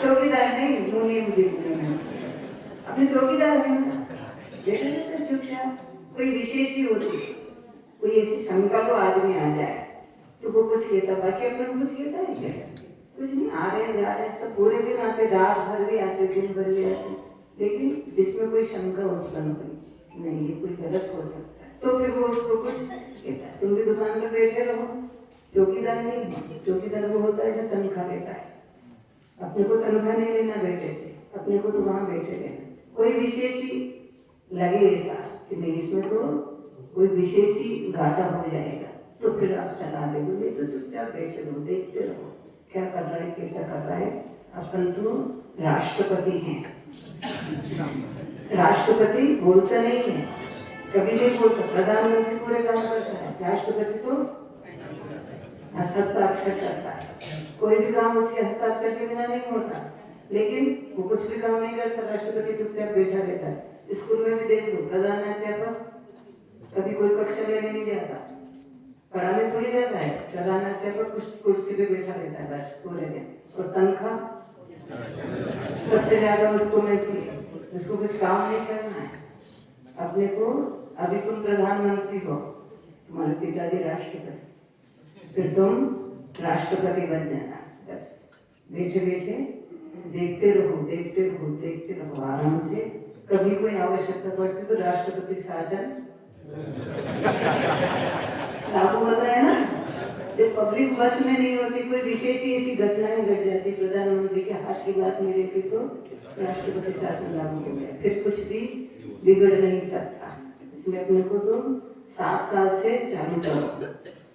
S1: चौकीदार नहीं, मुझे अपने चौकीदार है ना, बैठे रहते चुपचाप। कोई विशेष ही होती है, कोई ऐसी शंका को आदमी आ जाए तो वो कुछ कहता, बाकी अपने को कुछ कहता है क्या? कुछ नहीं, आ रहे हैं जा रहे हैं, सब पूरे दिन आते, रात भर भी आते, दिन भर भी आते, लेकिन जिसमें कोई शंका उत्पन्न हुई नहीं ये कोई गलत हो सकता है, तो फिर वो उसको कुछ कहता है। तुम भी दुकान पर बैठे रहो, चौकीदार नहीं, चौकीदार वो होता है जो तनख्वाह लेता है। अपने को तनख्वाह नहीं लेना बेटे से, अपने को तो वहां बैठे रहना। कोई विशेष ही लगे ऐसा कि नहीं इसमें तो कोई विशेष ही घाटा हो जाएगा, तो फिर आप सलाह दे दो, नहीं तो चुपचाप बैठे रहो, देखते रहो क्या कर रहा है, कैसा कर रहा है। अपन तो राष्ट्रपति हैं, राष्ट्रपति बोलता नहीं है, कभी नहीं बोलता, प्रधानमंत्री पूरे काम करता है, राष्ट्रपति तो हस्ताक्षर करता है, कोई भी काम उसके हस्ताक्षर के बिना नहीं होता। लेकिन वो कुछ भी काम नहीं करता, राष्ट्रपति चुपचाप बैठा रहता है। स्कूल में भी देख लो, प्रधानाध्यापक कभी कोई कक्षा लेने नहीं जाता, पढ़ाने थोड़ी जाता है, प्रधानाध्यापक कुर्सी पे बैठा रहता है बस पूरे दिन, और तनख्वाह सबसे ज्यादा उसको मिलती है, उसको कुछ काम नहीं करना है। अपने को अभी तुम प्रधानमंत्री हो, तुम्हारे पिताजी राष्ट्रपति, फिर तुम राष्ट्रपति बन जाना, बस बैठे बैठे देखते रहो, देखते रहो, देखते रहो आराम से। कभी कोई आवश्यकता पड़ती तो राष्ट्रपति शासन लागू होता है ना। जब पब्लिक बस में नहीं होती, कोई विशेष ही ऐसी घटनाएं घट जाती, प्रधानमंत्री के हाथ की बात नहीं रहती, तो राष्ट्रपति शासन लागू हो गया, फिर कुछ भी बिगड़ नहीं सकता। इसलिए अपने को तो 60 साल से चालू करो,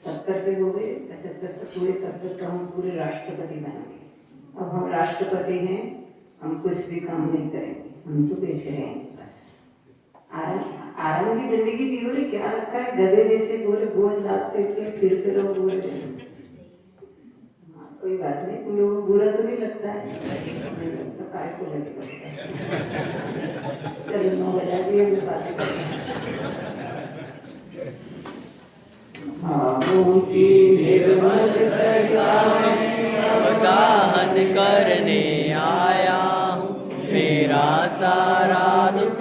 S1: 70 पे हो गए, 75 तक हुए, तब तक तो हम पूरे राष्ट्रपति बन गए। अब हम राष्ट्रपति हैं, हम कुछ भी काम नहीं करेंगे, हम तो बैठे रहेंगे बस। आराम की जिंदगी जी हो रही, क्या रखा है, गधे जैसे पूरे बोझ लादते थे, फिरते रहो पूरे दिन। कोई बात नहीं, तुम लोगों को बुरा तो नहीं लगता है, तो काय को लगेगा। चलो 9 बजा दिए, मैं बात करूँ।
S3: अवगाहन करने आया हूँ, मेरा सारा दुख